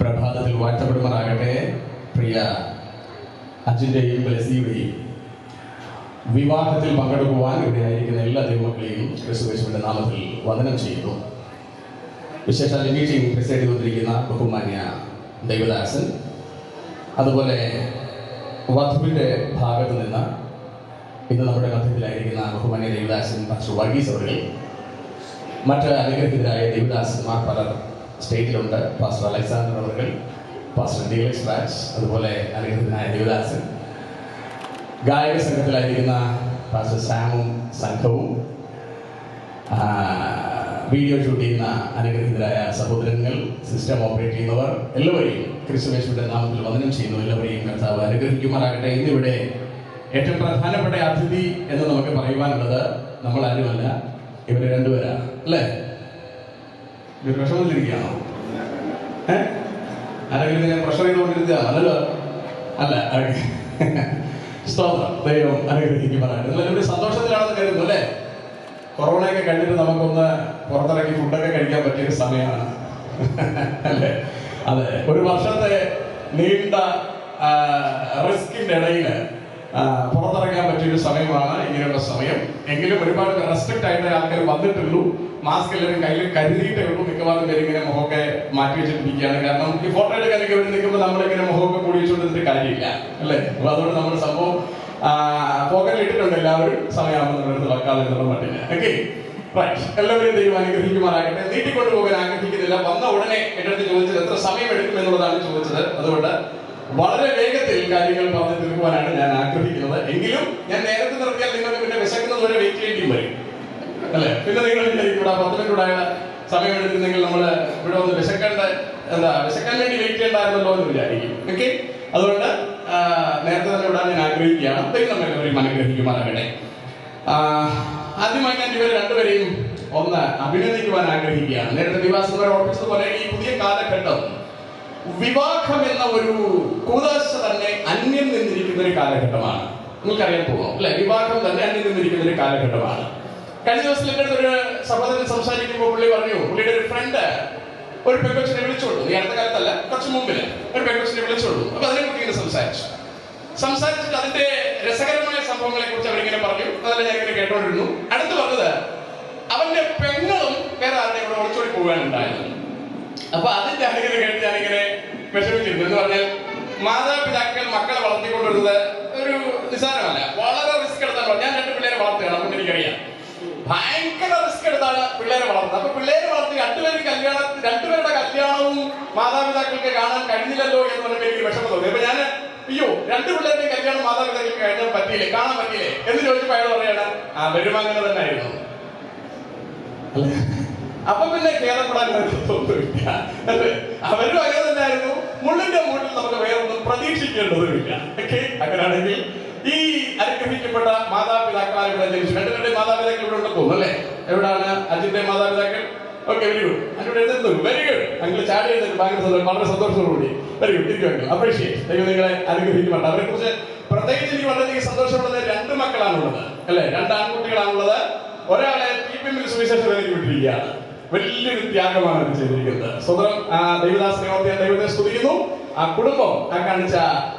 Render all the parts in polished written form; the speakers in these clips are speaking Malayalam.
പ്രഭാതത്തിൽ വാഴ്ത്തപ്പെടുമാറാകട്ടെ. പ്രിയ അച്ഛൻ്റെയും ബ്ലസ്സിയുടെയും വിവാഹത്തിൽ പങ്കെടുക്കുവാൻ ഇവിടെ ആയിരിക്കുന്ന എല്ലാ ദൈവമക്കളെയും ക്രിസ്തുയേശുവിന്റെ നാമത്തിൽ വന്ദനം ചെയ്യുന്നു. വിശേഷാൽ മീറ്റിംഗ് പ്രസൈഡ് ചെയ്തുകൊണ്ടിരിക്കുന്ന ബഹുമാന്യ ദൈവദാസൻ, അതുപോലെ വധുവിൻ്റെ ഭാഗത്ത് നിന്ന് ഇന്ന് നമ്മുടെ മധ്യത്തിലായിരിക്കുന്ന ബഹുമാന്യ ദൈവദാസൻ പാസ്റ്റർ വർഗീസ് അവர்கள், മറ്റ് അനുഗ്രഹീതരായ ദൈവദാസന്മാർ പലർ സ്റ്റേറ്റിലുണ്ട്. പാസ്റ്റർ അലക്സാണ്ടർ അവർ, പാസ്റ്റർ ഡീലക്സ് ബാച്ച്, അതുപോലെ അനുഗ്രഹീതനായ ദൈവദാസൻ, ഗായക സംഘത്തിലായിരിക്കുന്ന പാസ്റ്റർ സാമും സംഘവും, വീഡിയോ ഷൂട്ട് ചെയ്യുന്ന അനുഗ്രഹീതരായ സഹോദരങ്ങൾ, സിസ്റ്റം ഓപ്പറേറ്റ് ചെയ്യുന്നവർ, എല്ലാവരെയും ക്രിസ്തുയേശുവിന്റെ നാമത്തിൽ വന്ദനം ചെയ്യുന്നു. എല്ലാവരെയും കർത്താവ് അനുഗ്രഹിക്കുമാറാകട്ടെ. ഇന്നിവിടെ ഏറ്റവും പ്രധാനപ്പെട്ട അതിഥി എന്ന് നമുക്ക് പറയുവാനുള്ളത് നമ്മൾ ആരുമല്ല, ഇവര് രണ്ടുപേരാണ്. അല്ലേ? ഇവർ വിഷമത്തിലിരിക്കുകയാണോ? ആരെങ്കിലും ഞാൻ പ്രഷർ ചെയ്തുകൊണ്ടിരിക്കുകയാണ്? അല്ലല്ലോ, അല്ല. സ്തോത്രം. ദൈവം അനുഗ്രഹിക്കുമാറാകട്ടെ. എല്ലാവരും സന്തോഷത്തിലാണെന്ന് കരുതുന്നു അല്ലേ? കൊറോണയൊക്കെ കഴിഞ്ഞിട്ട് നമുക്കൊന്ന് പുറത്തിറങ്ങി ഫുഡൊക്കെ കഴിക്കാൻ പറ്റിയൊരു സമയമാണ് അല്ലേ? അതെ, ഒരു വർഷത്തെ നീണ്ട റിസ്കിന്റെ ഇടയിൽ പുറത്തിറങ്ങാൻ പറ്റിയൊരു സമയമാണ് ഇങ്ങനെയുള്ള സമയം. എങ്കിലും ഒരുപാട് റെസ്ട്രിക്റ്റ് ആയിട്ട് ആൾക്കാർ വന്നിട്ടുള്ളൂ. മാസ്ക് എല്ലാവരും കയ്യിൽ കരുതിയിട്ടേ ഉള്ളൂ. മിക്കവാറും പേര് ഇങ്ങനെ മുഖമൊക്കെ മാറ്റി വെച്ചിട്ടിരിക്കുകയാണ്. കാരണം ഈ ഫോട്ടോ എടുക്കാനൊക്കെ ഇവിടെ നിൽക്കുമ്പോൾ നമ്മളിങ്ങനെ മുഖമൊക്കെ കൂടി വെച്ചുകൊണ്ടിരുന്നിട്ട് കാര്യമില്ല അല്ലേ? അപ്പൊ അതുകൊണ്ട് നമ്മുടെ സംഭവം പോക്കറ്റിൽ ഇട്ടിട്ടുണ്ട് എല്ലാവരും. സമയമാകുമ്പോൾ നമ്മുടെ അടുത്ത് വക്കാതെ എന്നുള്ള മട്ടില്ല. Okay, right. എല്ലാവരും ദൈവം അനുഗ്രഹിക്കുമാറാകട്ടെ. നീട്ടിക്കൊണ്ടു പോകാൻ ആഗ്രഹിക്കുന്നില്ല. വന്ന ഉടനെ എന്റെ അടുത്ത് ചോദിച്ചത് എത്ര സമയം എടുക്കും എന്നുള്ളതാണ് ചോദിച്ചത്. അതുകൊണ്ട് വളരെ വേഗത്തിൽ കാര്യങ്ങൾ പറഞ്ഞു തീർക്കുവാനാണ് ഞാൻ ആഗ്രഹിക്കുന്നത്. എങ്കിലും ഞാൻ നേരത്തെ നിർത്തിയാൽ നിങ്ങൾക്ക് പിന്നെ വിശക്കുന്നത് വരെ വെയിറ്റ് ചെയ്യേണ്ടി വരും അല്ലെ? പിന്നെ നിങ്ങൾ ഇവിടെ 10 മിനിറ്റ് കൂടെ സമയം എടുക്കുന്നെങ്കിൽ നമ്മൾ ഇവിടെ ഒന്ന് വിശക്കാൻ വേണ്ടി വെയിറ്റ് ചെയ്യണ്ടായിരുന്നല്ലോ എന്ന് വിചാരിക്കും. ഓക്കെ, അതുകൊണ്ട് നേരത്തെ തന്നെ വിടാൻ ഞാൻ ആഗ്രഹിക്കുകയാണ്. ദൈവം നമ്മളെല്ലാവരെയും അനുഗ്രഹിക്കുമാറാകട്ടെ. ആദ്യമായി ഞാൻ ഇവരെ രണ്ടുപേരെയും ഒന്ന് അഭിനന്ദിക്കുവാൻ ആഗ്രഹിക്കുകയാണ്. നേരത്തെ ദിവാസന്മാർ ഓർപ്പിച്ചതുപോലെ ഈ പുതിയ കാലഘട്ടം വിവാഹം എന്ന ഒരു കൂതാശ തന്നെ അന്യം നിന്നിരിക്കുന്ന ഒരു കാലഘട്ടമാണ്. നിങ്ങൾക്കറിയാൻ പോകും അല്ലെ? വിവാഹം തന്നെ അന്യം നിന്നിരിക്കുന്ന ഒരു കാലഘട്ടമാണ്. കഴിഞ്ഞ ദിവസം എൻ്റെ അടുത്ത് ഒരു സഹോദരൻ സംസാരിക്കുമ്പോൾ പുള്ളി പറഞ്ഞു, പുള്ളിയുടെ ഒരു ഫ്രണ്ട് ഒരു പെൺകൊച്ചിനെ വിളിച്ചോളൂ. ഈ അടുത്ത കാലത്തല്ല, കുറച്ച് മുമ്പില് ഒരു പെൺകൊച്ചിനെ വിളിച്ചോളൂ. അപ്പൊ അതിനെക്കുറിച്ച് ഇങ്ങനെ സംസാരിച്ചിട്ട് അതിന്റെ രസകരമായ സംഭവങ്ങളെ കുറിച്ച് അവരിങ്ങനെ പറഞ്ഞു. അതെല്ലാം ഞാൻ ഇങ്ങനെ കേട്ടോണ്ടിരുന്നു. അടുത്ത് പറഞ്ഞത് അവന്റെ പെങ്ങളും വേറെ ആരുടെ ഇവിടെ ഒളിച്ചോടി പോകാനുണ്ടായിരുന്നു. അപ്പൊ അതിന്റെ അനുഗ്രഹം കേട്ട് ഞാനിങ്ങനെ വിഷമിച്ചിരുന്നു. എന്ന് പറഞ്ഞാൽ മാതാപിതാക്കൾ മക്കളെ വളർത്തിക്കൊണ്ടിരുന്നത് ഒരു നിസ്സാരമല്ല, വളരെ റിസ്ക് എടുത്താണ്. ഞാൻ 2 പിള്ളേരെ വളർത്തുകയാണ്. അതുകൊണ്ട് എനിക്കറിയാം ഭയങ്കര റിസ്ക് എടുത്താണ് പിള്ളേരെ വളർത്തുന്നത്. അപ്പൊ പിള്ളേരെ വളർത്തി 2 പേരുടെ കല്യാണവും മാതാപിതാക്കൾക്ക് കാണാൻ കഴിഞ്ഞില്ലല്ലോ എന്ന് പറഞ്ഞപ്പോൾ എനിക്ക് വിഷമം തോന്നി. അപ്പൊ ഞാൻ 2 പിള്ളേരുടെയും കല്യാണം മാതാപിതാക്കൾക്ക് കാണാൻ പറ്റിയില്ലേ എന്ന് ചോദിച്ചപ്പോൾ അയാൾ പറയാണ്, വരുമാനം തന്നെ ആയിരുന്നു. അപ്പൊ പിന്നെ ഖേദപ്പെടാൻ തോന്നുന്നില്ല. അവരും അങ്ങനെ തന്നെയായിരുന്നു. മുള്ളിന്റെ മൂട്ടിൽ നമുക്ക് വേറൊന്നും പ്രതീക്ഷിക്കേണ്ടതുമില്ല. അങ്ങനെയാണെങ്കിൽ ഈ അനുഗ്രഹിക്കപ്പെട്ട മാതാപിതാക്കളാൽ ഇവിടെ ജനിച്ചു. 2 മാതാപിതാക്കൾ ഇവിടെ ഉണ്ടെന്ന് തോന്നുന്നു അല്ലേ? എവിടാണ് അജിന്റെ മാതാപിതാക്കൾ? Okay, very good. അതിലൂടെ എഴുതുന്നു. Very good. അങ്ങൾ ചാടി എഴുതുന്നു. ഭയങ്കര വളരെ സന്തോഷത്തോടുകൂടി. Very good. ഇരിക്കും. അപ്രീഷിയേറ്റ്. ദൈവം നിങ്ങളെ അനുഗ്രഹിക്കുന്നുണ്ട്. അവരെ കുറിച്ച് പ്രത്യേകിച്ച് എനിക്ക് വളരെയധികം സന്തോഷമുള്ളത് 2 മക്കളാണുള്ളത് അല്ലെ? 2 ആൺകുട്ടികളാണുള്ളത്. ഒരാളെ TPM സുവിശേഷ വേദിക്ക് വിട്ടിരിക്കുകയാണ്. വലിയൊരു ത്യാഗമാണ് അത് ചെയ്തിരിക്കുന്നത്. സ്വതന്ത്രം ദൈവദാസനെ ഓർത്ത് ഞാൻ ദൈവത്തെ സ്തുതിക്കുന്നു. ആ കുടുംബം കാണിച്ച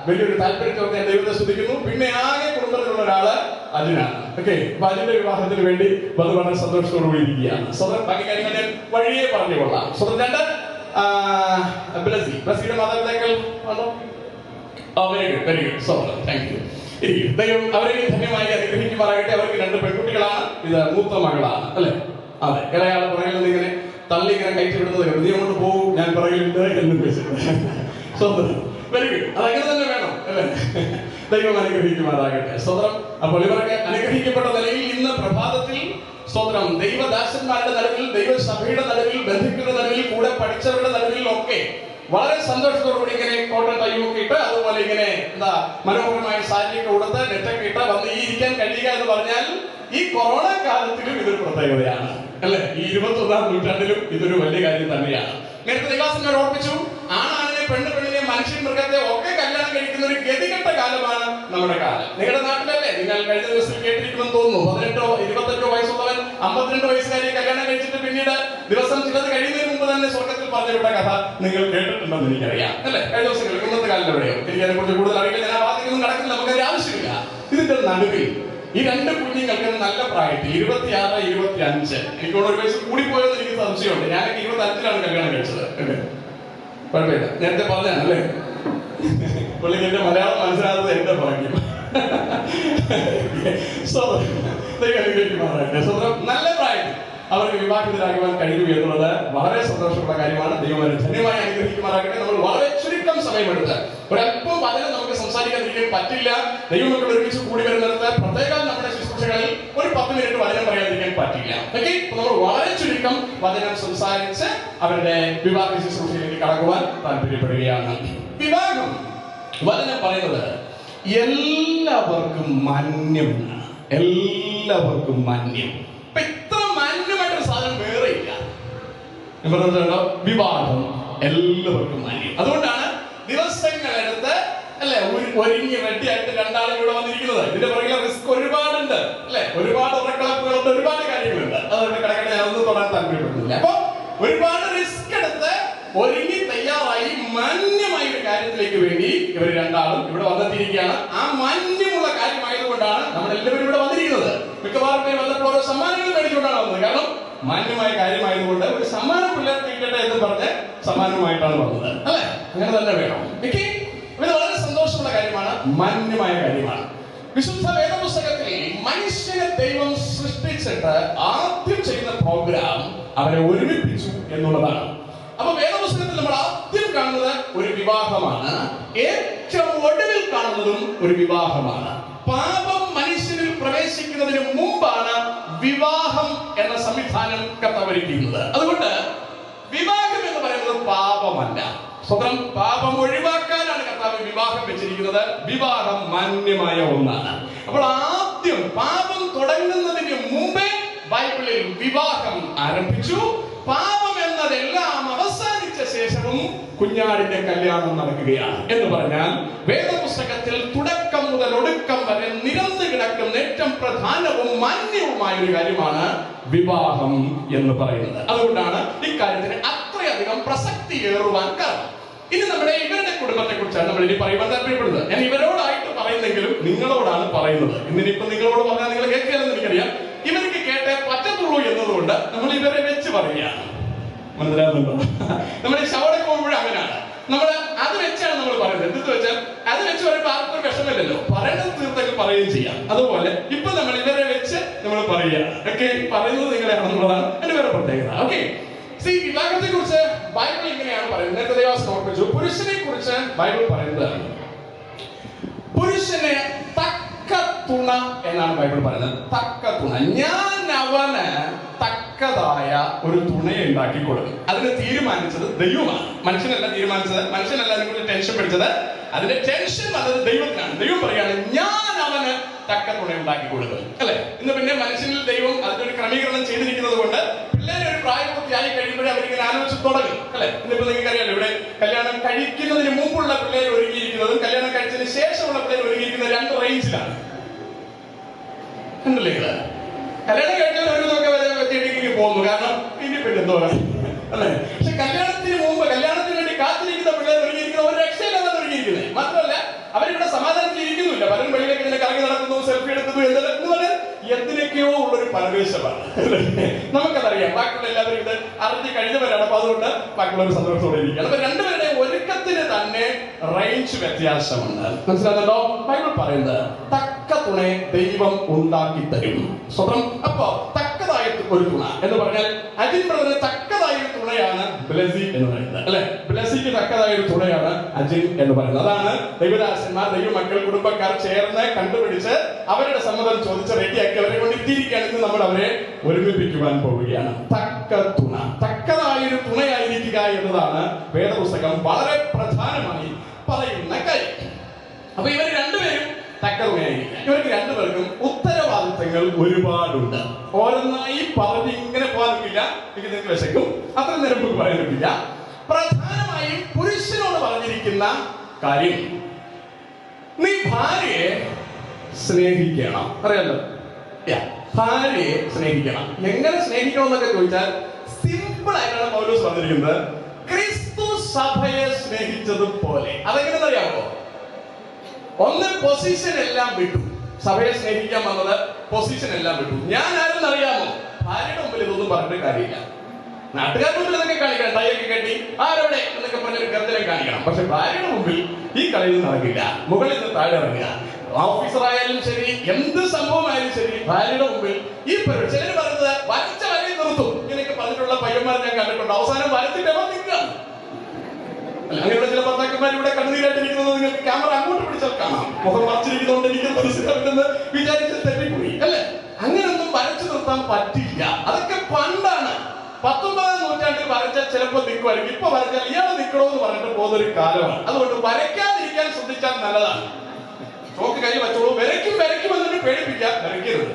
വലിയൊരു താല്പര്യത്തെ ഓർത്ത് ഞാൻ ദൈവത്തെ സ്തുതിക്കുന്നു. പിന്നെ ആകെ കുടുംബത്തിലുള്ള ഒരാള് അജിനാണ്. ഓക്കെ, അപ്പൊ അജിന്റെ വിവാഹത്തിന് വേണ്ടി വളരെ സന്തോഷത്തോടു കൂടി ഇരിക്കുകയാണ്. സ്വതന്ത്രം ബാക്കി കാര്യങ്ങൾ ഞാൻ വഴിയെ പറഞ്ഞു കൊള്ളാം. സ്വതന്ത്രം 2 ബ്ലസ്സിയുടെ മാതാപിതാക്കൾ ആണോ? Very good, very good. സ്വതന്ത്രം, താങ്ക് യു. ദൈവം അവരെ ധന്യമായി അനുഗ്രഹിക്കുമാറാകട്ടെ. അവർക്ക് 2 പെൺകുട്ടികളാണ്. ഇത് മൂത്ത മകളാണ് അല്ലെ? അതെ, ഇളയാളെ പുറകിൽ നിന്ന് ഇങ്ങനെ തള്ളി ഇങ്ങനെ കയറ്റി വിടുന്നത് നീ അങ്ങോട്ട് പോകും, ഞാൻ പുറകിലുണ്ട് എന്ന് വെച്ചിട്ട്. സ്വതന്ത്രം, വെരി ഗുഡ്. അതങ്ങനെ തന്നെ വേണം അല്ലേ? ദൈവം അനുഗ്രഹിക്കുമാറാകട്ടെ. സ്വതന്ത്രം. അപ്പോൾ ഇവർക്ക് അനുഗ്രഹിക്കപ്പെട്ട നിലയിൽ ഇന്ന് പ്രഭാതത്തിൽ സ്വതന്ത്രം ദൈവദാസന്മാരുടെ നടുവിൽ, ദൈവസഭയുടെ നടുവിൽ, ബന്ധുക്കളുടെ നടുവിൽ, കൂടെ പഠിച്ചവരുടെ നടുവിൽ ഒക്കെ വളരെ സന്തോഷത്തോടുകൂടി ഇങ്ങനെ കോട്ടൺ ടൈമൊക്കെ ഇട്ട്, അതുപോലെ ഇങ്ങനെ മനോഹരമായ സാരിയൊക്കെ ഉടുത്ത് നെറ്റൊക്കെ ഇട്ട് വന്ന് ഈ ഇരിക്കാൻ കഴിയുക എന്ന് പറഞ്ഞാൽ ഈ കൊറോണ കാലത്തിലും ഇതൊരു പ്രത്യേകതയാണ് അല്ലെ? ഈ 21ാം നൂറ്റാണ്ടിലും ഇതൊരു വലിയ കാര്യം തന്നെയാണ്. നേരത്തെ ദൈവദാസന്മാർ ഓർപ്പിച്ചു, ആണാണിനെ പെണ്ണിനെ മനുഷ്യൻ മൃഗത്തെ ഒക്കെ കല്യാണം കഴിക്കുന്ന ഒരു ഗതികെട്ട കാലമാണ് നമ്മുടെ കാലം. നിങ്ങളുടെ നാട്ടിലല്ലേ? നിങ്ങൾ കഴിഞ്ഞ ദിവസം കേട്ടിരിക്കുമെന്ന് തോന്നുന്നു. 18-25 വയസ്സുള്ളവൻ 52 വയസ്സുകാരിയെ കല്യാണം കഴിച്ചിട്ട് പിന്നീട് ദിവസം ചിലത് കഴിയുന്നതിന് മുമ്പ് തന്നെ സ്വർഗത്തിൽ പറഞ്ഞു വിട്ട കഥ നിങ്ങൾ കേട്ടിട്ടുണ്ടെന്ന് എനിക്കറിയാം, അല്ലെ? കഴിഞ്ഞ ദിവസങ്ങളിൽ ഇന്നത്തെ കാലം എവിടെയോ എനിക്ക് അതിനെ കുറിച്ച് കൂടുതൽ അറിയില്ല. ഞാൻ ആ ഭാഗത്തേക്കൊന്നും നടക്കുന്നില്ല, നമുക്കതിന്റെ ആവശ്യമില്ല. ഇതിന്റെ നടുവിൽ ഈ രണ്ട് കുഞ്ഞുങ്ങൾക്ക് നല്ല പ്രായത്തിൽ 26, 25, എനിക്ക് ഒരു വയസ്സ് കൂടിപ്പോയെന്ന് എനിക്ക് സംശയമുണ്ട്. ഞാനൊക്കെ 25-ലാണ് കല്യാണം കഴിച്ചത്. കുഴപ്പമില്ല, നേരത്തെ പറഞ്ഞാണ് അല്ലേ? പുള്ളിക്ക് എന്റെ മലയാളം മനസ്സിലാകുന്നത് എന്റെ ഭാഗ്യം. നല്ല പ്രായത്തിൽ അവർക്ക് വിവാഹിതരാകുവാൻ കഴിയൂ എന്നുള്ളത് വളരെ സന്തോഷമുള്ള കാര്യമാണ്. ദൈവം ധന്യമായി അനുഗ്രഹിക്കുമാറാകട്ടെ. നമ്മൾ വളരെ ചുരുക്കം സമയമെടുത്ത് ഒരല്പം വചനം നമുക്ക് സംസാരിക്കാതിരിക്കാൻ പറ്റില്ല. ദൈവമക്കൾ ഒരുമിച്ച് കൂടി വരുന്നിടത്ത് പ്രത്യേകം നമ്മുടെ ശുശ്രൂഷകളിൽ ഒരു 10 മിനിറ്റ് വചനം പറയാതിരിക്കാൻ പറ്റില്ല. ഓക്കെ, നമ്മൾ വളരെ ചുരുക്കം വചനം സംസാരിച്ച് അവരുടെ വിവാഹ ശുശ്രൂഷയിലേക്ക് കടക്കുവാൻ താല്പര്യപ്പെടുകയാണ്. വിവാഹം വചനം പറയുന്നത് എല്ലാവർക്കും മാന്യമാണ്. എല്ലാവർക്കും മാന്യം. ഇത്ര മാന്യമായിട്ടൊരു സാധനം വേറെ ഇല്ല. വിവാഹം എല്ലാവർക്കും മാന്യം. അതുകൊണ്ടാണ് ദിവസങ്ങളെടുത്ത് അല്ലെ ഒരുങ്ങി റെഡി ആയിട്ട് രണ്ടാളും ഇവിടെ വന്നിരിക്കുന്നത്. ഇതിന്റെ പുറകിലെ റിസ്ക് ഒരുപാടുണ്ട്, അല്ലെ? ഒരുപാട് ഉറക്കളപ്പുകളുണ്ട്, ഒരുപാട് കാര്യങ്ങളുണ്ട്. അതുകൊണ്ട് കിടക്കട്ടെ, ഞാനൊന്നും തൊടാൻ താല്പര്യപ്പെടുന്നില്ല. അപ്പൊ ഒരുപാട് റിസ്ക് എടുത്ത് ഒരുങ്ങി തയ്യാറായി മാന്യമായ ഒരു കാര്യത്തിലേക്ക് വേണ്ടി ഇവർ രണ്ടാളും ഇവിടെ വന്നെത്തിയിരിക്കുകയാണ്. ആ മാന്യമുള്ള കാര്യമായതുകൊണ്ടാണ് നമ്മൾ എല്ലാവരും ഇവിടെ വന്നിരിക്കുന്നത്. മിക്കവാറും പേര് വന്നപ്പോൾ ഓരോ സമ്മാനങ്ങൾ മേടിച്ചുകൊണ്ടാണ് വന്നത്. കാരണം മാന്യമായ കാര്യമായതുകൊണ്ട് ഒരു സമ്മാനം പിള്ളേർക്ക് കിട്ടട്ടെ എന്ന് പറഞ്ഞ് സമ്മാനവുമായിട്ടാണ് വന്നത്, അല്ലെ? അങ്ങനെ തന്നെ വേണം. ഇത് വളരെ സന്തോഷമുള്ള കാര്യമാണ്, മാന്യമായ കാര്യമാണ്. വിശുദ്ധ വേദപുസ്തകത്തിൽ മനുഷ്യനെ ദൈവം സൃഷ്ടിച്ചിട്ട് ആദ്യം ചെയ്യുന്ന പ്രോഗ്രാം അവരെ ഒരുമിപ്പിച്ചു എന്നുള്ളതാണ്. അപ്പൊ വേദപുസ്തകത്തിൽ നമ്മൾ ആദ്യം കാണുന്നത് ഒരു വിവാഹമാണ്, ഏറ്റവും ഒടുവിൽ കാണുന്നതും ഒരു വിവാഹമാണ്. പാപം മനുഷ്യനിൽ പ്രവേശിക്കുന്നതിന് മുമ്പാണ് വിവാഹം എന്ന സംവിധാനം കർത്താവരിക്കുന്നത്. അതുകൊണ്ട് വിവാഹം എന്ന് പറയുന്നത് പാപമല്ല. സ്വന്തം പാപം ഒഴിവാക്കാനാണ് കർത്താവ് വിവാഹം വെച്ചിരിക്കുന്നത്. വിവാഹം മാന്യമായ ഒന്നാണ്. അപ്പോൾ ആദ്യം പാപം തുടങ്ങുന്നതിന് മുമ്പേ ബൈബിളിൽ വിവാഹം ആരംഭിച്ചു. പാപം എന്നതെല്ലാം അവസാനിച്ച ശേഷവും കുഞ്ഞാടിന്റെ കല്യാണം നടക്കുകയാണ്. എന്ന് പറഞ്ഞാൽ വേദപുസ്തകത്തിൽ തുടക്കം മുതൽ ഒടുക്കം വരെ നിരന്നു കിടക്കുന്ന ഏറ്റവും പ്രധാനവും മാന്യവുമായ ഒരു കാര്യമാണ് വിവാഹം എന്ന് പറയുന്നത്. അതുകൊണ്ടാണ് ഇക്കാര്യത്തിന് അത്രയധികം പ്രസക്തിയേറുവാൻ കാരണം. ഇനി നമ്മുടെ ഇവരുടെ കുടുംബത്തെ കുറിച്ചാണ് നമ്മൾ ഇനി പറയുവാൻ താല്പര്യപ്പെടുന്നത്. ഞാൻ ഇവരോടായിട്ട് പറയുന്നെങ്കിലും നിങ്ങളോടാണ് പറയുന്നത്. ഇന്നിപ്പോ നിങ്ങളോട് പറഞ്ഞാൽ നിങ്ങൾ കേൾക്കില്ലെന്ന് എനിക്കറിയാം. ഇവർക്ക് കേട്ടേ പറ്റത്തുള്ളൂ എന്നതുകൊണ്ട് നമ്മൾ ഇവരെ വെച്ച് പറയുകയാണ്. മനസ്സിലാകുന്നുണ്ടോ? നമ്മൾ ഈ ശവടക്ക് പോകുമ്പോഴും അങ്ങനെയാണ്. നമ്മൾ അത് വെച്ചാണ് നമ്മൾ പറയുന്നത്. എന്തെന്ന് വെച്ചാൽ അത് വെച്ച് പറയുമ്പോൾ ആർക്കും വിഷമില്ലല്ലോ, പറയുന്നത് തീർത്തൊക്കെ പറയുകയും ചെയ്യാം. അതുപോലെ ഇപ്പൊ നമ്മൾ ഇവരെ വെച്ച് നമ്മൾ പറയുകയാണ്. ഓക്കെ, പറയുന്നത് നിങ്ങളെയാണെന്നുള്ളതാണ് എന്റെ വേറെ പ്രത്യേകത. ഓക്കെ, വിവാഹത്തെ കുറിച്ച് ബൈബിൾ ഇങ്ങനെയാണ് പറയുന്നത്. നേരത്തെ ദേവാസ് ഓർപ്പിച്ചു. പുരുഷനെ കുറിച്ച് ബൈബിൾ പറയുന്നത് പുരുഷനെ തക്ക തുണ എന്നാണ് ബൈബിൾ പറയുന്നത്. തക്ക തുണ. ഞാൻ അവന് തക്കതായ ഒരു തുണയെ ഉണ്ടാക്കി കൊടുക്കും. അതിന് തീരുമാനിച്ചത് ദൈവമാണ്, മനുഷ്യനല്ല തീരുമാനിച്ചത്. മനുഷ്യനല്ല അതിനെക്കുറിച്ച് ടെൻഷൻ പിടിച്ചത്. അതിന്റെ ടെൻഷൻ വന്നത് ദൈവത്തിനാണ്. ദൈവം പറയാണ് ഞാൻ അവന് തക്ക തുണ ഉണ്ടാക്കി കൊടുക്കും, അല്ലെ? ഇന്ന് പിന്നെ മനുഷ്യനിൽ ദൈവം അതിനൊരു ക്രമീകരണം ചെയ്തിരിക്കുന്നത് കൊണ്ട് പിള്ളേരെ ഒരു പ്രായപൂർത്തിയായി കഴിയുമ്പോഴേ അവരിങ്ങനെ ആലോചിച്ച് തുടങ്ങും, അല്ലെ? ഇന്നിപ്പോ നിങ്ങൾക്ക് അറിയാലോ, ഇവിടെ കല്യാണം കഴിക്കുന്നതിന് മുമ്പുള്ള പിള്ളേർ ഒരുങ്ങിയിരിക്കുന്നതും കല്യാണം കഴിച്ചതിന് ശേഷമുള്ള പിള്ളേർ ഒരുങ്ങിയിരിക്കുന്നത് 2 റേഞ്ചിലാണ്. കണ്ടില്ലേ? കല്യാണം കഴിക്കാൻ ഒരു നോക്കെ വെച്ചിട്ട് പോകുന്നു. കാരണം ഇനി പിന്നെ എന്തോ അല്ലെ? പക്ഷെ കല്യാണത്തിന് മുമ്പ് കല്യാണത്തിന് വേണ്ടി കാത്തിരിക്കുന്ന പിള്ളേർ ഒരുങ്ങിയിരിക്കുന്ന ഒരു രക്ഷയില്ലാതെ ഒരുങ്ങിയിരിക്കുന്നത്. മാത്രമല്ല അവരിവിടെ സമാധാനത്തിൽ ഇരിക്കുന്നില്ല. പലരും വെളിയിലേക്ക് ഇങ്ങനെ കറങ്ങി നടക്കുന്നു, സെൽഫി എടുക്കുന്നു, എന്ന് പറഞ്ഞാൽ എന്തിനൊക്കെയോ ഉള്ളൊരു പരവേശമാണ്. നമുക്കതറിയാം. ബാക്കിയുള്ള എല്ലാവരും ഇത് അറിഞ്ഞ് കഴിഞ്ഞവരാണ്. അപ്പൊ അതുകൊണ്ട് ബാക്കിയുള്ളവർ സന്തോഷത്തോടെ ഇരിക്കുകയാണ്. അപ്പൊ രണ്ടുപേരുടെ ഒരുക്കത്തിന് തന്നെ റേഞ്ച് വ്യത്യാസമുണ്ട്. മനസ്സിലാകുന്നുണ്ടോ? ബൈബിൾ പറയുന്നത് തക്ക തുണയെ ദൈവം ഉണ്ടാക്കി തരും. സ്വന്തം. അപ്പൊ തക്കതായ ഒരു തുണ എന്ന് പറഞ്ഞാൽ അജിൻ ബ്രദറിന് തക്കതായ ഒരു തുണയാണ് ബ്ലെസി എന്ന് പറയുന്നത്, അല്ലെ? ബ്ലെസിക്ക് തക്കതായ ഒരു തുണയാണ് അജിൻ എന്ന് പറയുന്നത്. അതാണ് ദൈവദാസന്മാർ, ദൈവമക്കൾ, കുടുംബക്കാർ ചേർന്ന് കണ്ടുപിടിച്ച് അവരുടെ സമ്മതം ചോദിച്ച് റെഡിയാക്കി അവരെ കൊണ്ട് എത്തിയിരിക്കുകയാണ്. ഇന്ന് നമ്മൾ അവരെ ഒരുമിപ്പിക്കുവാൻ പോവുകയാണ്. തക്ക തുണ, തക്കതായൊരു തുണയായിരിക്കുക എന്നതാണ് വേദപുസ്തകം വളരെ പ്രധാനമായി പറയുന്ന കാര്യം. അപ്പൊ ഇവർ രണ്ടുപേരും തക്ക തുണയായിരിക്കുക. ഇവർക്ക് രണ്ടുപേർക്കും ഉത്തരവാദിത്തങ്ങൾ ഒരുപാടുണ്ട്. ഓരോന്നായി പറഞ്ഞ് ഇങ്ങനെ പോകാനില്ല, എനിക്ക് നിങ്ങൾക്ക് വിശക്കും, അത്ര നേരം പറയാനില്ല. പ്രധാനമായും പുരുഷനോട് പറഞ്ഞിരിക്കുന്ന കാര്യം, നീ ഭാര്യയെ സ്നേഹിക്കണം. അറിയാലോ, ഭാര്യയെ സ്നേഹിക്കണം. എങ്ങനെ സ്നേഹിക്കണം എന്നൊക്കെ ചോദിച്ചാൽ സിമ്പിൾ ആയിട്ടാണ് പൗലോസ് പറഞ്ഞിരിക്കുന്നത്. ക്രിസ്തു സഭയെ സ്നേഹിച്ചതുപോലെ. അതെങ്ങനെയെന്ന് അറിയാമോ? ഒന്ന്, പൊസിഷൻ എല്ലാം വിട്ടു. സഭയെ സ്നേഹിക്കാൻ വന്നത് പൊസിഷൻ എല്ലാം വിട്ടു. ഞാൻ ആരെന്ന് അറിയാമോ? ഭാര്യയുടെ മുമ്പിൽ ഇതൊന്നും പറഞ്ഞിട്ട് കാര്യമില്ല. നാട്ടുകാരുടെ മുമ്പിൽ ഇതൊക്കെ കാണിക്കണം, തയ്യൊക്കെ കെട്ടി ആരോടെ എന്നൊക്കെ പറഞ്ഞൊരു ഗർജനം കാണിക്കണം. പക്ഷെ ഭാര്യയുടെ മുമ്പിൽ ഈ കളിയിൽ നടക്കില്ല. മുകളിൽ നിന്ന് താഴെ ഇറങ്ങുക. ഓഫീസറായാലും ശരി, എന്ത് സംഭവമായാലും ശരി, ഭാര്യയുടെ മുമ്പിൽ ഈ ചിലർ പറയുന്നത് വരച്ച വരയിൽ നിർത്തും. ഇങ്ങനെയൊക്കെ പറഞ്ഞിട്ടുള്ള പയ്യന്മാർ ഞാൻ കണ്ടിട്ടുണ്ട്. അവസാനം വരച്ചിട്ട് നിൽക്കുക. അങ്ങനെയുള്ള ചില ഭർത്താക്കന്മാർ ഇവിടെ കണ്ണുനീരായിട്ടിരിക്കുന്നത് നിങ്ങൾക്ക് ക്യാമറ അങ്ങോട്ട് പിടിച്ചാൽ കാണാം. മുഖം മറച്ചിരിക്കുന്നതുകൊണ്ട് എനിക്ക് മനസ്സിലാവില്ലെന്ന് വിചാരിച്ച് തെറ്റിപ്പോയി അല്ലെ? അങ്ങനെയൊന്നും വരച്ചു നിർത്താൻ പറ്റില്ല. അതൊക്കെ പണ്ടാണ്. 19ാം നൂറ്റാണ്ടിൽ വരച്ചാൽ ചിലപ്പോൾ നിൽക്കുമായിരിക്കും. ഇപ്പൊ വരച്ചാൽ ഇയാളെ നിൽക്കണമെന്ന് പറഞ്ഞിട്ട് പോകുന്നൊരു കാലമാണ്. അതുകൊണ്ട് വരയ്ക്കാതിരിക്കാൻ ശ്രദ്ധിച്ചാൽ നല്ലതാണ്. ചോക്ക് കയ്യിൽ വെച്ചോളൂ. വരയ്ക്കും എന്നിട്ട് പേടിപ്പിക്കാൻ വരയ്ക്കരുത്.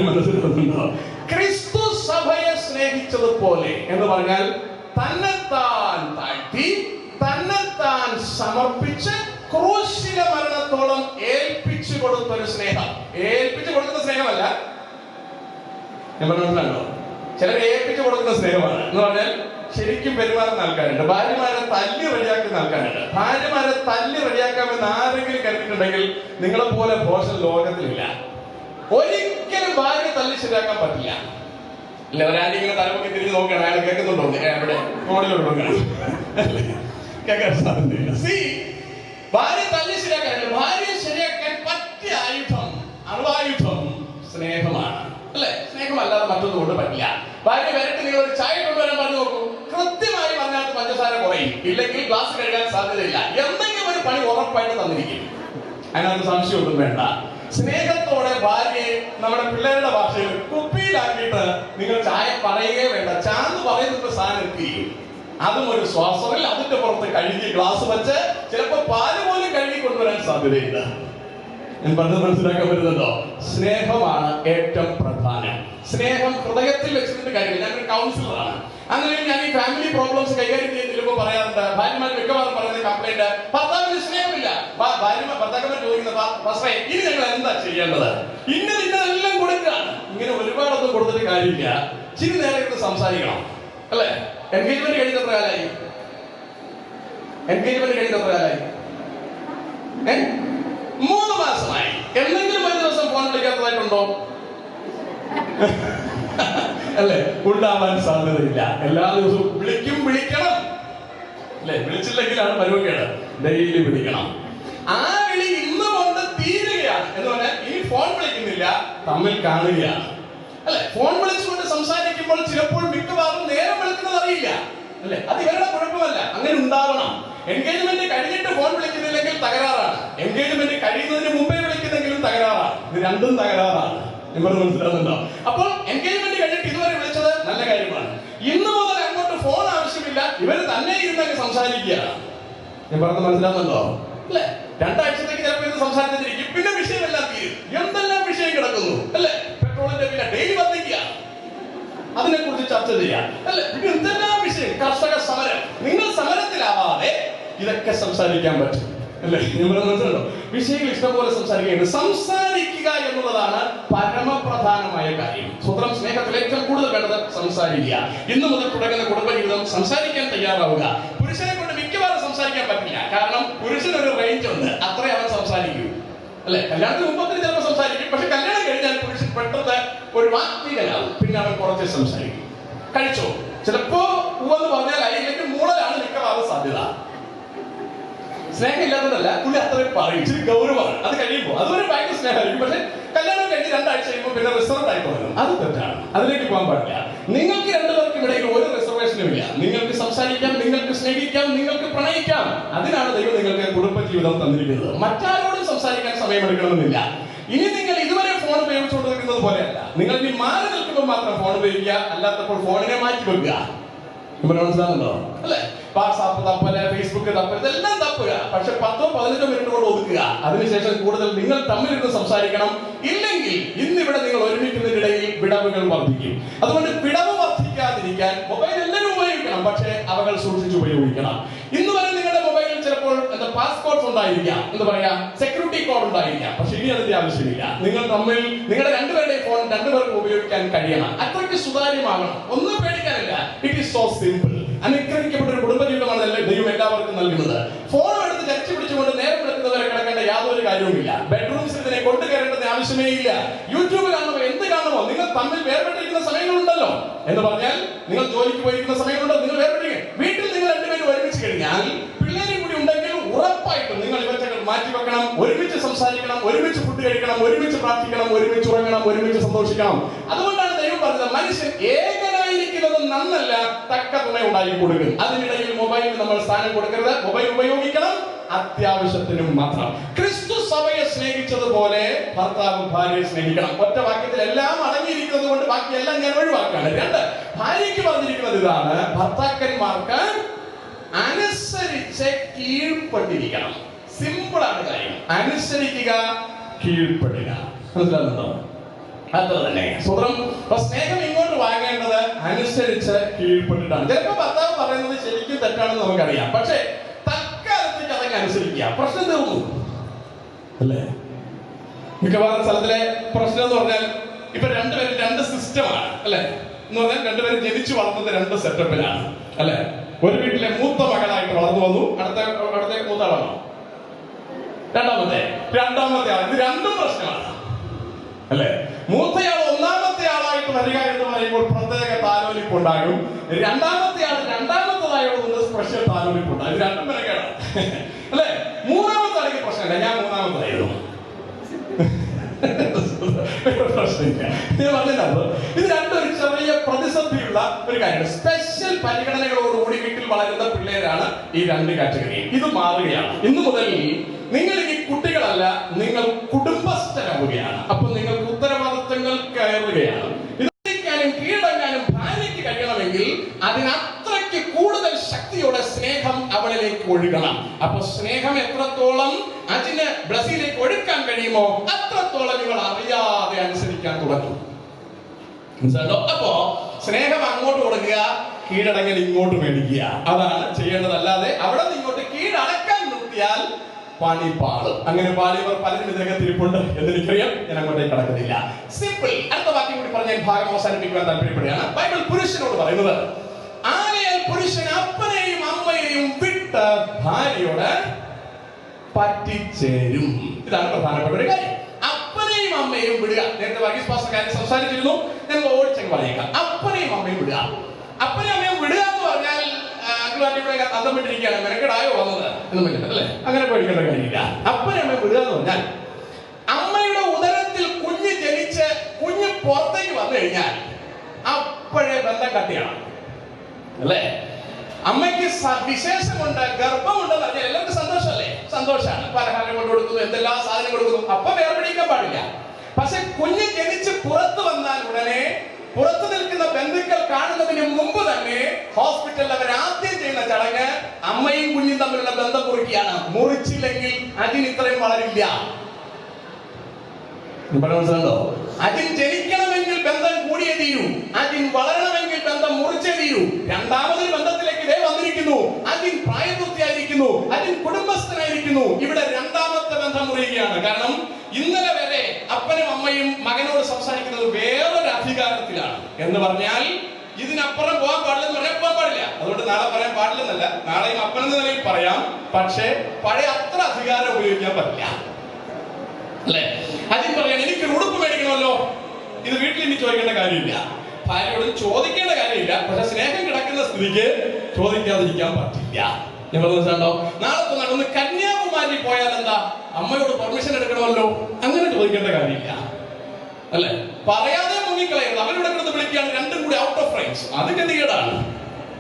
മനസ്സിലാക്കുന്നുണ്ടോ? ക്രിസ്തു സഭയെ സ്നേഹിച്ചതുപോലെ എന്ന് പറഞ്ഞാൽ തന്നെത്താൻ താഴ്ത്തി, തന്നെത്താൻ സമർപ്പിച്ച് ക്രൂശിലെ മരണത്തോളം ഏൽപ്പിച്ചു കൊടുത്തൊരു സ്നേഹം. ഏൽപ്പിച്ചു കൊടുക്കുന്ന സ്നേഹമല്ല, ഞാൻ പറഞ്ഞോ, ചിലർ ഏൽപ്പിച്ചു കൊടുക്കുന്ന സ്നേഹമാണ്. എന്ന് പറഞ്ഞാൽ ശരിക്കും പെരുമാറുന്ന ആൾക്കാരുണ്ട്. ഭാര്യമാരെ തല്ലി റെഡിയാക്കുന്ന ആൾക്കാരുണ്ട്. ഭാര്യമാരെ തല്ലി റെഡിയാക്കാമെന്ന് ആരെങ്കിലും കരുതിയിട്ടുണ്ടെങ്കിൽ നിങ്ങളെ പോലെ ഭോഷൻ ലോകത്തിലില്ല. ഒരിക്കലും ഭാര്യ തല്ലി ശരിയാക്കാൻ പറ്റില്ല. ഇല്ല, ഒരാളിങ്ങനെ തലമുക്കി തിരിഞ്ഞ് നോക്കണം, അയാൾ കേൾക്കുന്നുണ്ടോ? ഇവിടെ ഫോണിലുണ്ടോ? കേൾക്കാൻ സാധ്യതയില്ല. ഭാര്യ തല്ലി ശരിയാക്കാൻ, ഭാര്യയെ ശരിയാക്കാൻ പറ്റിയ ആയുധം, അണുവായുധം സ്നേഹമാണ്. അല്ലെ? സ്നേഹമല്ലാതെ മറ്റൊന്നും കൊണ്ട് പറ്റില്ല. ഭാര്യ വരട്ട് നിങ്ങൾ ഒരു ചായ കൊണ്ടുവരാൻ പറഞ്ഞു നോക്കൂ. കൃത്യമായി പറഞ്ഞാൽ പഞ്ചസാര കുറയും, ഇല്ലെങ്കിൽ ഗ്ലാസ് കഴുകാൻ സാധ്യതയില്ല. എന്തെങ്കിലും ഒരു പണി ഉറപ്പായിട്ട് തന്നിരിക്കും. അതിനകത്ത് സംശയമൊന്നും വേണ്ട. സ്നേഹത്തോടെ ഭാര്യയെ നമ്മുടെ പിള്ളേരുടെ ഭാഷയിൽ കുപ്പിയിലാക്കിയിട്ട് നിങ്ങൾ ചായ പറയുകയേ വേണ്ട. ചാന്ന് പറയുന്നത് സാധനം എത്തിയും. അതും ഒരു ശ്വാസമിൽ അതിന്റെ പുറത്ത് കഴുകി ഗ്ലാസ് വെച്ച് ചിലപ്പോൾ പാല് പോലും കഴുകി കൊണ്ടുവരാൻ സാധ്യതയില്ല. ഞാൻ പറഞ്ഞത് മനസ്സിലാക്കാൻ പറ്റുന്നുണ്ടോ? സ്നേഹമാണ് ഏറ്റവും പ്രധാനം. സ്നേഹം ഹൃദയത്തിൽ വെച്ചിട്ട് കാര്യമില്ല. ഞാനൊരു കൗൺസിലറാണ്. അങ്ങനെ ഞാൻ ഈ ഫാമിലി പ്രോബ്ലംസ് കൈകാര്യം ചെയ്യുമ്പോൾ പറയാറുണ്ട്, ഭാര്യമാർ മിക്കവാറും പറയുന്ന കംപ്ലൈന്റ്, ഭർത്താവിന് സ്നേഹമില്ല. ഭർത്താക്കന്മാർ ചോദിക്കുന്ന, പക്ഷേ ഇനി ഞങ്ങൾ എന്താ ചെയ്യേണ്ടത്? ഇന്നതെല്ലാം കൊടുക്കുകയാണ്. ഇങ്ങനെ ഒരുപാടൊന്നും കൊടുത്തിട്ട് കാര്യമില്ല. ചിരി നേരെ ഇരുന്ന് സംസാരിക്കണം. അല്ലെ? എൻഗേജ്മെന്റ് കഴിഞ്ഞ എത്ര കാലായി? 3 മാസമായി. എന്തെങ്കിലും ഒരു ദിവസം ഫോൺ വിളിക്കാത്തതായിട്ടുണ്ടോ? അല്ലെ? ഉണ്ടാവാൻ സാധ്യതയില്ല. എല്ലാ ദിവസവും വിളിക്കണം. അല്ലെ? വിളിച്ചില്ലെങ്കിലാണ് പരിപാടിയാണ്. ഡെയിലി വിളിക്കണം. ആ വിളി ഇന്ന് കൊണ്ട് തീരുകയാണ് എന്ന് പറഞ്ഞാൽ ഇനി ഫോൺ വിളിക്കുന്നില്ല, തമ്മിൽ കാണുകയാണ്. അല്ലെ? ഫോൺ വിളിച്ചുകൊണ്ട് സംസാരിക്കുമ്പോൾ ചിലപ്പോൾ മിക്കവാറും നേരം വിളിക്കുന്നത് അറിയില്ല. അല്ലെ? അത് ഇവരുടെ കുഴപ്പമല്ല. അങ്ങനെ ഉണ്ടാവണം. എൻഗേജ്മെന്റ് കഴിഞ്ഞിട്ട് ഫോൺ വിളിക്കുന്നില്ലെങ്കിൽ തകരാറാണ്. എൻഗേജ്മെന്റ് കഴിയുന്നതിന് മുമ്പേ വിളിക്കുന്നെങ്കിലും തകരാറാണ്. ഇത് രണ്ടും തകരാറാണ്. നിങ്ങൾ മനസ്സിലാകുന്നുണ്ടോ? അപ്പോൾ എൻഗേജ്മെന്റ് കഴിഞ്ഞിട്ട് ഇതുവരെ വിളിച്ചത് നല്ല കാര്യമാണ്. ഇന്ന് മുതൽ അങ്ങോട്ട് ഫോൺ ആവശ്യമില്ല. ഇവർ തന്നെ ഇരുന്നങ്ങ് സംസാരിക്കുകയാണ്. ഞാൻ പറഞ്ഞത് മനസ്സിലാകുന്നുണ്ടോ? അല്ലെ? 2 ആഴ്ചത്തേക്ക് ചിലപ്പോൾ ഇത് സംസാരിച്ചിരിക്കും. പിന്നെ വിഷയമെല്ലാം തീരും. എന്തെല്ലാം വിഷയം കിടക്കുന്നു. അല്ലെ? പെട്രോളിന്റെ വില ഡെയിലി വർദ്ധിക്കുക, അതിനെ കുറിച്ച് ചർച്ച ചെയ്യാം. അല്ലെ? പിന്നെ എന്തെല്ലാം വിഷയം, കർഷക സമരം. നിങ്ങൾ സമരത്തിലാവാതെ ഇതൊക്കെ സംസാരിക്കാൻ പറ്റും. അല്ലെ? മനസ്സിലുണ്ടോ? വിഷയങ്ങൾ ഇഷ്ടംപോലെ സംസാരിക്കുകയാണ്. സംസാരിക്കുക എന്നുള്ളതാണ് പരമപ്രധാനമായ കാര്യം. സ്വന്തം സ്നേഹത്തിൽ ഏറ്റവും കൂടുതൽ വേണ്ടത് സംസാരിക്കുക. ഇന്നു മുതൽ തുടങ്ങുന്ന കുടുംബജീവിതം സംസാരിക്കാൻ തയ്യാറാവുക. പുരുഷനെ കൊണ്ട് മിക്കവാറും സംസാരിക്കാൻ പറ്റില്ല. കാരണം പുരുഷനൊരു റേഞ്ച് ഉണ്ട്, അത്രേ അവൻ സംസാരിക്കൂ. അല്ലെ? കല്യാണത്തിന് മുമ്പത്തിന് ചിലപ്പോൾ സംസാരിക്കും. പക്ഷെ കല്യാണം കഴിഞ്ഞാൽ പുരുഷൻ പെട്ടെന്ന് ഒരു വാഗ്മീകനാവും. പിന്നെ അവൻ കുറച്ച് സംസാരിക്കും. കഴിച്ചോ? ചിലപ്പോ പൂവെന്ന് പറഞ്ഞാൽ അതിലേക്ക് മൂളലാണ് മിക്കവാറും സാധ്യത. സ്നേഹം ഇല്ലാത്തതല്ല, പുള്ളി അത്രയും പറയും. ഇച്ചിരി ഗൗരവമാണ്. അത് കഴിയുമ്പോൾ അതുവരെ ഭയങ്കര സ്നേഹമായിരിക്കും. പക്ഷെ കല്യാണം കഴിഞ്ഞ് 2 ആഴ്ച കഴിയുമ്പോൾ പിന്നെ റിസർവ് ആയി തുടങ്ങും. അത് തെറ്റാണ്. അതിലേക്ക് പോകാൻ പാടില്ല. നിങ്ങൾക്ക് 2 പേർക്കും ഇടയിൽ ഒരു റിസർവേഷനും ഇല്ല. നിങ്ങൾക്ക് സംസാരിക്കാം, നിങ്ങൾക്ക് സ്നേഹിക്കാം, നിങ്ങൾക്ക് പ്രണയിക്കാം. അതിനാണ് ദൈവം നിങ്ങൾക്ക് കുടുംബജീവിതം തന്നിരിക്കുന്നത്. മറ്റാരോടും സംസാരിക്കാൻ സമയമെടുക്കണമെന്നില്ല. ഇനി നിങ്ങൾ ഇതുവരെ ഫോൺ ഉപയോഗിച്ചുകൊണ്ടിരിക്കുന്നത് പോലെയല്ല. നിങ്ങൾ ഇനി മാറി നിൽക്കുമ്പോൾ മാത്രം ഫോൺ ഉപയോഗിക്കുക, അല്ലാത്തപ്പോൾ ഫോണിനെ മാറ്റി വെക്കുക. ഇവിടെ മനസ്സിലാകുന്നുണ്ടോ? അല്ലെ? വാട്സാപ്പ് തപ്പല്, ഫേസ്ബുക്ക് തപ്പല്, ഇതെല്ലാം തപ്പുക. പക്ഷെ 10-15 മിനിറ്റ് കൊണ്ട് ഒതുക്കുക. അതിനുശേഷം കൂടുതൽ നിങ്ങൾ തമ്മിലിരുന്ന് സംസാരിക്കണം. ഇല്ലെങ്കിൽ ഇന്നിവിടെ നിങ്ങൾ ഒരുമിക്കുന്നതിനിടയിൽ വിടവുകൾ വർദ്ധിക്കും. അതുകൊണ്ട് വിടവ് വർദ്ധിക്കാതിരിക്കാൻ മൊബൈൽ എല്ലാവരും ഉപയോഗിക്കണം. പക്ഷേ അവകൾ സൂക്ഷിച്ച് ഉപയോഗിക്കണം. ഇന്ന് വരെ നിങ്ങളുടെ മൊബൈലിൽ ചിലപ്പോൾ പാസ്പോർട്ട് ഉണ്ടായിരിക്കാം, എന്താ പറയാ, സെക്യൂരിറ്റി കോഡ് ഉണ്ടായിരിക്കാം. പക്ഷെ ഇനി അതിന്റെ ആവശ്യമില്ല. നിങ്ങൾ തമ്മിൽ നിങ്ങളുടെ രണ്ടുപേരുടെയും ഫോൺ രണ്ടുപേർക്കും ഉപയോഗിക്കാൻ കഴിയണം. അത്രയ്ക്ക് സുതാര്യമാകണം. ഒന്നും പേടിക്കാനില്ല. It is so simple. അനുഗ്രഹിക്കപ്പെട്ട ഒരു കുടുംബജീവിതമാണ് ദൈവം എല്ലാവർക്കും നൽകുന്നത്. ഫോൺ എടുത്ത് ചരിച്ചു പിടിച്ചുകൊണ്ട് നേരം എടുക്കുന്നവരെ കിടക്കേണ്ട യാതൊരു കാര്യവുമില്ല. ബെഡ്റൂംസിൽ ഇതിനെ കൊണ്ടുകയറേണ്ടത് ആവശ്യമേ ഇല്ല. യൂട്യൂബ് കാണുമോ എന്ത് കാണുമോ നിങ്ങൾ തമ്മിൽ വേർപെട്ടിരിക്കുന്ന സമയങ്ങളുണ്ടല്ലോ. എന്ന് പറഞ്ഞാൽ നിങ്ങൾ ജോലിക്ക് പോയിരിക്കുന്ന സമയങ്ങളുണ്ടോ, നിങ്ങൾ വേർപെട്ടിരിക്കുക. വീട്ടിൽ നിങ്ങൾ രണ്ടുപേരും ഒരുമിച്ച് കഴിഞ്ഞാൽ പിള്ളേരും കൂടി ഉണ്ടെങ്കിൽ ഉറപ്പായിട്ടും നിങ്ങൾ ഇവറ്റകൾ മാറ്റി വെക്കണം. ഒരുമിച്ച് സംസാരിക്കണം, ഒരുമിച്ച് ഫുഡ് കഴിക്കണം, ഒരുമിച്ച് പ്രാർത്ഥിക്കണം, ഒരുമിച്ച് ഉറങ്ങണം, ഒരുമിച്ച് സന്തോഷിക്കണം. അതുകൊണ്ടാണ് ദൈവം പറഞ്ഞത് മനുഷ്യൻ ഏകനായിരിക്കുന്നത് നന്നല്ല, തക്ക തുണ ഉണ്ടായി കൊടുക്കും. അതിനിടയിൽ മൊബൈലിന് നമ്മൾ സ്ഥാനം കൊടുക്കരുത്. മൊബൈൽ ഉപയോഗിക്കണം അത്യാവശ്യത്തിനും മാത്രം. ക്രിസ്തു സഭയെ സ്നേഹിച്ചതുപോലെ ഭർത്താവ് ഭാര്യയെ സ്നേഹിക്കണം. ഒറ്റ വാക്യത്തിൽ എല്ലാം അടങ്ങിയിരിക്കുന്നത് കൊണ്ട് ബാക്കിയെല്ലാം ഞാൻ ഒഴിവാക്കാണ്. രണ്ട്, ഭാര്യയ്ക്ക് പറഞ്ഞിരിക്കുന്നത് ഇതാണ്: ഭർത്താക്കന്മാർക്ക് അനുസരിച്ച് കീഴ്പ്പെട്ടിരിക്കണം. സിമ്പിൾ ആണ് കാര്യം. അനുസരിക്കുക, കീഴ്പ്പെടുക. മനസ്സിലാകുന്നുണ്ടോ? അത്ര തന്നെ. സ്വതം സ്നേഹം ഇങ്ങോട്ട് വാങ്ങേണ്ടത് അനുസരിച്ച് കീഴ്പ്പെട്ടിട്ടാണ്. ചിലപ്പോൾ ഭർത്താവ് പറയുന്നത് ശരിക്കും തെറ്റാണെന്ന് നമുക്കറിയാം. പക്ഷേ തൽക്കാലത്തേക്ക് അതങ്ങ് അനുസരിക്കുക. പ്രശ്നം തീർന്നു അല്ലേ? മിക്കവാറും സ്ഥലത്തിലെ പ്രശ്നം എന്ന് പറഞ്ഞാൽ ഇപ്പൊ രണ്ടുപേരും രണ്ട് സിസ്റ്റമാണ് അല്ലെ. എന്ന് പറഞ്ഞാൽ രണ്ടുപേരും ജനിച്ചു വളർന്നത് രണ്ട് സെറ്റപ്പിലാണ് അല്ലെ. ഒരു വീട്ടിലെ മൂത്ത മകളായിട്ട് വളർന്നു വന്നു. അടുത്ത മൂത്താളാണോ? രണ്ടാമത്തെ ആൾ. ഇത് രണ്ടും പ്രശ്നമാണ് അല്ലെ. മൂത്തയാൾ ഒന്നാമത്തെ ആളായിട്ട് വരിക എന്ന് പറയുമ്പോൾ പ്രത്യേക താലോലിപ്പുണ്ടാകും. രണ്ടാമത്തെ ആൾ രണ്ടാമത്തേതായോട് സ്പെഷ്യൽ താലോലിപ്പുണ്ടാകും. ഇത് രണ്ടും വിലക്കേടാണ് അല്ലെ. മൂന്നാമത്തെ ആൾക്ക് പ്രശ്നമില്ല. ഞാൻ മൂന്നാമത്തായിരുന്നു. ഇത് രണ്ടും ഒരു ചെറിയ പ്രതിസന്ധിയുള്ള ഒരു കാര്യമാണ്. സ്പെഷ്യൽ പരിഗണനകളോടുകൂടി വീട്ടിൽ വളരുന്ന പിള്ളേരാണ് ഈ രണ്ട് കാറ്റഗറി. ഇത് മാറുകയാണ്. ഇന്നു മുതൽ നിങ്ങൾ ഈ കുട്ടികളല്ല, നിങ്ങൾ കുടുംബസ്ഥരാവുകയാണ്. അപ്പൊ നിങ്ങൾക്ക് ഉത്തരവാദിത്തങ്ങൾ കയറുകയാണ്. ഇതിനും കീഴടങ്ങാനും ഭാര്യയ്ക്ക് കഴിയണമെങ്കിൽ അതിനത്രയ്ക്ക് കൂടുതൽ ശക്തിയോടെ സ്നേഹം അവളിലേക്ക് ഒഴുകണം. അപ്പൊ സ്നേഹം എത്രത്തോളം അതിന് ബ്രസീലിലേക്ക് ഒഴുക്കാൻ കഴിയുമോ അത്രത്തോളം നിങ്ങൾ അറിയാതെ അനുസരിക്കാൻ തുടങ്ങും. അപ്പോ സ്നേഹം അങ്ങോട്ട് കൊടുക്കുക, കീഴടങ്ങൽ ഇങ്ങോട്ട് മേടിക്കുക. അതാണ് ചെയ്യേണ്ടതല്ലാതെ അവിടെ നിന്ന് ഇങ്ങോട്ട് കീഴടക്കാൻ നിർത്തിയാൽ പണി പാളും. അങ്ങനെ പാളിയവർ പലരും ഇതിനകത്ത് ഇരിപ്പുണ്ട് എന്നെനിക്കറിയാം. ഞാൻ അങ്ങോട്ടേക്ക് കടക്കുന്നില്ല. സിമ്പിൾ. അടുത്ത വാക്യം കൂടി പറഞ്ഞ ഭാഗം അവസാനിപ്പിക്കുവാൻ താല്പര്യപ്പെടുകയാണ്. ബൈബിൾ പുരുഷനോട് പറയുന്നത്, ആകയാൽ പുരുഷൻ അപ്പനെയും അമ്മയെയും വിട്ട് ഭാര്യയോട് പറ്റിച്ചേരും. ഇതാണ് പ്രധാനപ്പെട്ട ഒരു കാര്യം. അപ്പനെയും അമ്മയെയും വിടുക. നേരത്തെ വർഗീസ് പാസ്റ്റർ കാര്യം സംസാരിച്ചിരുന്നു. ഞാൻ ഓടിച്ചങ്ങ് പറയേക്കാം. അപ്പനെയും അമ്മയും വിടുക. അപ്പനെയും അമ്മയും വിടുക എന്ന് പറഞ്ഞാൽ അന്തം വിട്ടിരിക്കുകയാണ്, മെനക്കെടായോ വന്നത് എന്ന് പറഞ്ഞിട്ട് അല്ലെ. അങ്ങനെ പേടിക്കേണ്ട കാര്യമില്ല. അപ്പനെ അമ്മ വിടുക എന്ന് പറഞ്ഞാൽ അമ്മയുടെ ഉദരത്തിൽ കുഞ്ഞ് ജനിച്ച് കുഞ്ഞ് പുറത്തേക്ക് വന്നു കഴിഞ്ഞാൽ അപ്പോഴേ ബന്ധം കട്ടിയാണ് അല്ലേ. അമ്മയ്ക്ക് വിശേഷമുണ്ട്, ഗർഭമുണ്ടെന്ന് പറഞ്ഞാൽ എല്ലാവർക്കും സന്തോഷമല്ലേ? സന്തോഷമാണ്. പലഹാരം കൊണ്ട് കൊടുക്കുന്നു, എന്തെല്ലാം സാധനം കൊടുക്കുന്നു. അപ്പൊ വേർപിടിക്കാൻ പാടില്ല. പക്ഷെ കുഞ്ഞ് ജനിച്ച് പുറത്തു വന്നാൽ ഉടനെ പുറത്തു നിൽക്കുന്ന ബന്ധുക്കൾ കാണുന്നതിന് മുമ്പ് തന്നെ ഹോസ്പിറ്റലിൽ അവർ ആദ്യം ചെയ്യുന്ന ചടങ്ങ് അമ്മയും കുഞ്ഞും തമ്മിലുള്ള ബന്ധം കുറിക്കുകയാണ്. മുറിച്ചില്ലെങ്കിൽ അതിന് ഇത്രയും വളരില്ല. മനസ്സിലുണ്ടോ? അതിന് ജനിക്കണമെങ്കിൽ ബന്ധം കൂടിയേ തീരൂ. അതിന് വളരണമെങ്കിൽ ബന്ധം മുറിച്ചേ തീരൂ. രണ്ടാമതൊരു ബന്ധത്തിലേക്ക് ഇതേ വന്നിരിക്കുന്നു. അതിന് പ്രായപൂർത്തിയായിരിക്കുന്നു. അതിന് കുടുംബസ്ഥനായിരിക്കുന്നു. ഇവിടെ രണ്ടാമത്തെ ബന്ധം മുറിയുകയാണ്. കാരണം ഇന്നലെ വരെ അപ്പനും അമ്മയും മകനോട് സംസാരിക്കുന്നത് വേറൊരു അധികാരത്തിലാണ്. എന്ന് പറഞ്ഞാൽ ഇതിനപ്പുറം പോകാൻ പാടില്ലെന്ന് പറയാൻ പോകാൻ പാടില്ല. അതുകൊണ്ട് നാളെ പറയാൻ പാടില്ലെന്നല്ല, നാളെയും അപ്പനെന്ന നിലയിൽ പറയാം. പക്ഷേ പഴയ അത്ര അധികാരം ഉപയോഗിക്കാൻ പറ്റില്ല അല്ലെ. അതിന് പറയാൻ എനിക്കൊരു ഉടുപ്പ് മേടിക്കണമല്ലോ, ഇത് വീട്ടിൽ ഇനി ചോദിക്കേണ്ട കാര്യമില്ല, ഭാര്യയോട് ചോദിക്കേണ്ട കാര്യമില്ല. പക്ഷെ സ്നേഹം കിടക്കുന്ന സ്ഥിതിക്ക് ചോദിക്കാതിരിക്കാൻ പറ്റില്ല. ഞാൻ പറഞ്ഞോ, നാളെ ഒന്ന് കന്യാകുമാരി പോയാൽ എന്താ, അമ്മയോട് പെർമിഷൻ എടുക്കണമല്ലോ, അങ്ങനെ ചോദിക്കേണ്ട കാര്യമില്ല അല്ലെ. പറയാതെ മുങ്ങിക്കളയരുത്. അവരുടെ കിടന്ന് വിളിക്കുകയാണ്, രണ്ടും കൂടി ഔട്ട് ഓഫ് റേഞ്ച്. അത് ഗതികേടാണ്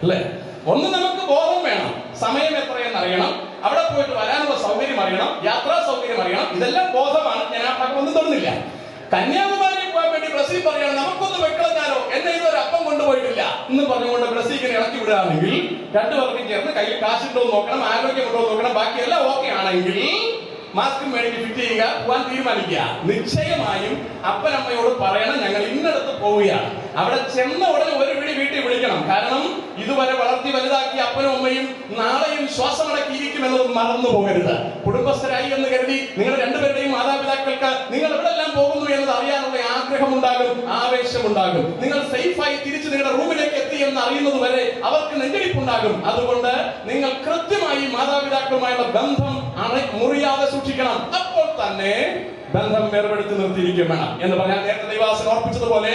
അല്ലെ. ഒന്ന് നമുക്ക് ബോധം വേണം, സമയം എത്രയെന്ന് അറിയണം, അവിടെ പോയിട്ട് വരാനുള്ള സൗകര്യം അറിയണം, യാത്രാ സൗകര്യം അറിയണം. ഇതെല്ലാം ബോധമാണ്. ഞാൻ ആ ഭാഗം ഒന്നും തൊടുന്നില്ല. കന്യാകുമാരി പോകാൻ വേണ്ടി ബ്രസീൽ പറയാണ്, നമുക്കൊന്ന് വെക്കളഞ്ഞാലോ, എന്നെ ഇതൊരു അപ്പം കൊണ്ടുപോയിട്ടില്ല എന്ന് പറഞ്ഞുകൊണ്ട് ബ്രസീലിനെ ഇറക്കി വിടുകയാണെങ്കിൽ രണ്ടുപേർക്കും ചേർന്ന് കയ്യിൽ കാശുണ്ടോ നോക്കണം, ആരോഗ്യമുണ്ടോ നോക്കണം, ബാക്കിയെല്ലാം ഓക്കെ ആണെങ്കിൽ മാസ്കും മേടിച്ച് ഫിറ്റ് ചെയ്യുക, പോകാൻ തീരുമാനിക്കുക. നിശ്ചയമായും അപ്പനമ്മയോട് പറയണം, ഞങ്ങൾ ഇന്നടത്ത് പോവുകയാണ്. അവിടെ ചെന്ന ഉടനെ ഒരു വിളി വീട്ടിൽ വിളിക്കണം. കാരണം ഇതുവരെ വളർത്തി വലുതാക്കിയ അപ്പനും അമ്മയും നാളെയും ശ്വാസമടക്കിയിരിക്കുമെന്നത് മറന്നു പോകരുത്. കുടുംബസ്ഥരായി എന്ന് കരുതി നിങ്ങളുടെ രണ്ടുപേരുടെയും മാതാപിതാക്കൾക്ക് നിങ്ങൾ എവിടെല്ലാം പോകുന്നു എന്നത് അറിയാനുള്ള ആഗ്രഹമുണ്ടാകും, ആവേശമുണ്ടാകും. നിങ്ങൾ സേഫായി തിരിച്ച് നിങ്ങളുടെ റൂമിലേക്ക് എത്തി എന്ന് അറിയുന്നത് വരെ അവർക്ക് നെഞ്ചടിപ്പുണ്ടാകും. അതുകൊണ്ട് നിങ്ങൾ കൃത്യമായി മാതാപിതാക്കളുമായുള്ള ബന്ധം മുറിയാതെ സൂക്ഷിക്കണം. അപ്പോൾ തന്നെ ബന്ധം വേർപെടുത്തി നിർത്തിയിരിക്കും വേണം എന്ന് പറഞ്ഞാൽ, നേരത്തെ ദൈവാസൻ ഓർപ്പിച്ചതുപോലെ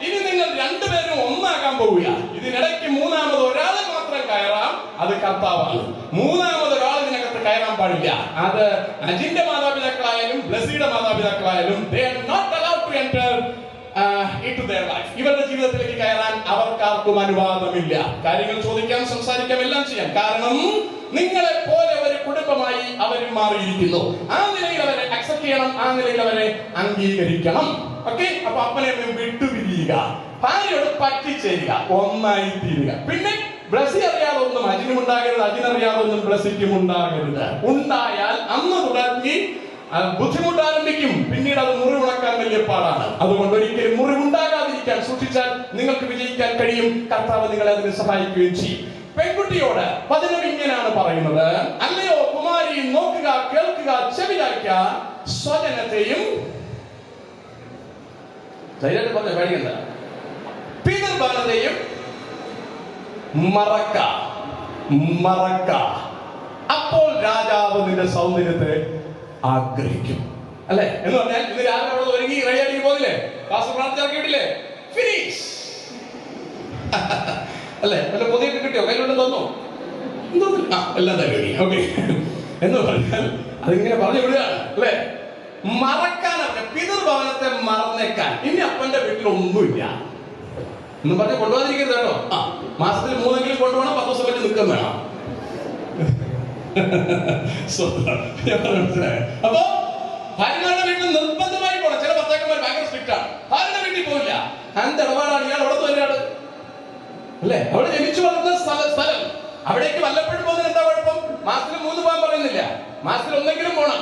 ഇനി നിങ്ങൾ രണ്ടുപേരും ഒന്നാകാൻ പോവുക. ഇതിനിടയ്ക്ക് മൂന്നാമത് ഒരാളെ മാത്രം കയറാം, അത് കർത്താവാണ്. മൂന്നാമത് ഒരാൾ ഇതിനകത്ത് കയറാൻ പാടില്ല. അത് അജിന്റെ മാതാപിതാക്കളായാലും ബ്ലസ്സിയുടെ മാതാപിതാക്കളായാലും they are not allowed to enter into their life. ഇവരുടെ ജീവിതത്തിലേക്ക് കയറാൻ അവർക്കാർക്കും അനുവാദമില്ല. കാര്യങ്ങൾ ചോദിക്കാം, സംസാരിക്കാം, എല്ലാം ചെയ്യാം. കാരണം നിങ്ങളെ പോലെ ഒരു കുടുംബമായി അവരും മാറിയിരിക്കുന്നു. ആ നിലയിൽ അവരെ അക്സെപ്റ്റ് ചെയ്യണം, ആ നിലയിൽ അവരെ അംഗീകരിക്കണം. ഓക്കെ, അപ്പൊ അപ്പനെ വിട്ടുപിരിയുക, ഭാര്യയോട് പറ്റിച്ചേരുക, ഒന്നായി തീരുക. പിന്നെ ബ്ലസ്സി അറിയാതൊന്നും അജിനും ഉണ്ടാകരുത്, അജിനറിയാതൊന്നും ബ്ലസ്സിക്കും ഉണ്ടാകരുത്. ഉണ്ടായാൽ അന്ന് തുടങ്ങി ബുദ്ധിമുട്ട് ആരംഭിക്കും. പിന്നീട് അത് മുറിവുണക്കാൻ വലിയ പാടാണ്. അതുകൊണ്ട് ഒരിക്കലും മുറിവുണ്ടാകാതിരിക്കാൻ സൂക്ഷിച്ചാൽ നിങ്ങൾക്ക് വിജയിക്കാൻ കഴിയും. കർത്താവ് നിങ്ങളെ അതിന് സഹായിക്കുകയും ചെയ്യും. പെൺകുട്ടിയോട് വചനം ഇങ്ങനെയാണ് പറയുന്നത്, അല്ലയോ കുമാരി, നോക്കുക, കേൾക്കുക, ചെവിയാക്ക, സ്വജനത്തെയും പിതൃഭവനത്തെയും മറക്ക. അപ്പോൾ രാജാവ് നിന്റെ സൗന്ദര്യത്തെ ആഗ്രഹിക്കും. അല്ലെ എന്ന് പറഞ്ഞാൽ ഇന്ന് രാവിലെ അവിടെ ഒരുങ്ങി റെഡിയാക്കി പോകില്ലേ, പാസ്റ്റർ പ്രാർത്ഥിച്ചിറക്കിയിട്ടില്ലേ, ഫിനിഷ് അല്ലെ? വല്ല പൊതിയൊക്കെ കിട്ടിയോ? കയ്യിലുണ്ടെന്ന് തോന്നുന്നു, എല്ലാം തന്നെ. ഓക്കെ എന്ന് പറഞ്ഞാൽ അതിങ്ങനെ പറഞ്ഞു വിടുകയാണ് അല്ലെ. മറക്കാനൊക്കെ, പിതൃഭവനത്തെ മറന്നേക്കാൻ. ഇനി അപ്പന്റെ വീട്ടിൽ ഒന്നുമില്ല എന്ന് പറഞ്ഞ് കൊണ്ടുപോകാതിരിക്കരുത് കേട്ടോ. മാസത്തിൽ 3 കൊണ്ടുപോകണം, 10 ദിവസം വെച്ച് നിൽക്കാൻ വേണം. അപ്പൊ ഭാര്യമാരുടെ വീട്ടിൽ നിർബന്ധമായി പോകണം. ചില ഭർത്താക്കന്മാർ ഭയങ്കര സ്ട്രിക്റ്റ് ആണ്, ഭാര്യയുടെ വീട്ടിൽ പോകില്ല. എന്ത് ഇടപാടാണ് ഇയാൾ? അവിടെ തന്നെയാണ് അല്ലെ, അവിടെ ജനിച്ചു വളർന്ന സ്ഥലം. അവിടേക്ക് വല്ലപ്പോഴും പോകുന്നതിന് എന്താ കുഴപ്പം? മാസത്തിൽ 3 പോകാൻ പറയുന്നില്ല, മാസത്തിൽ ഒന്നെങ്കിലും പോകണം,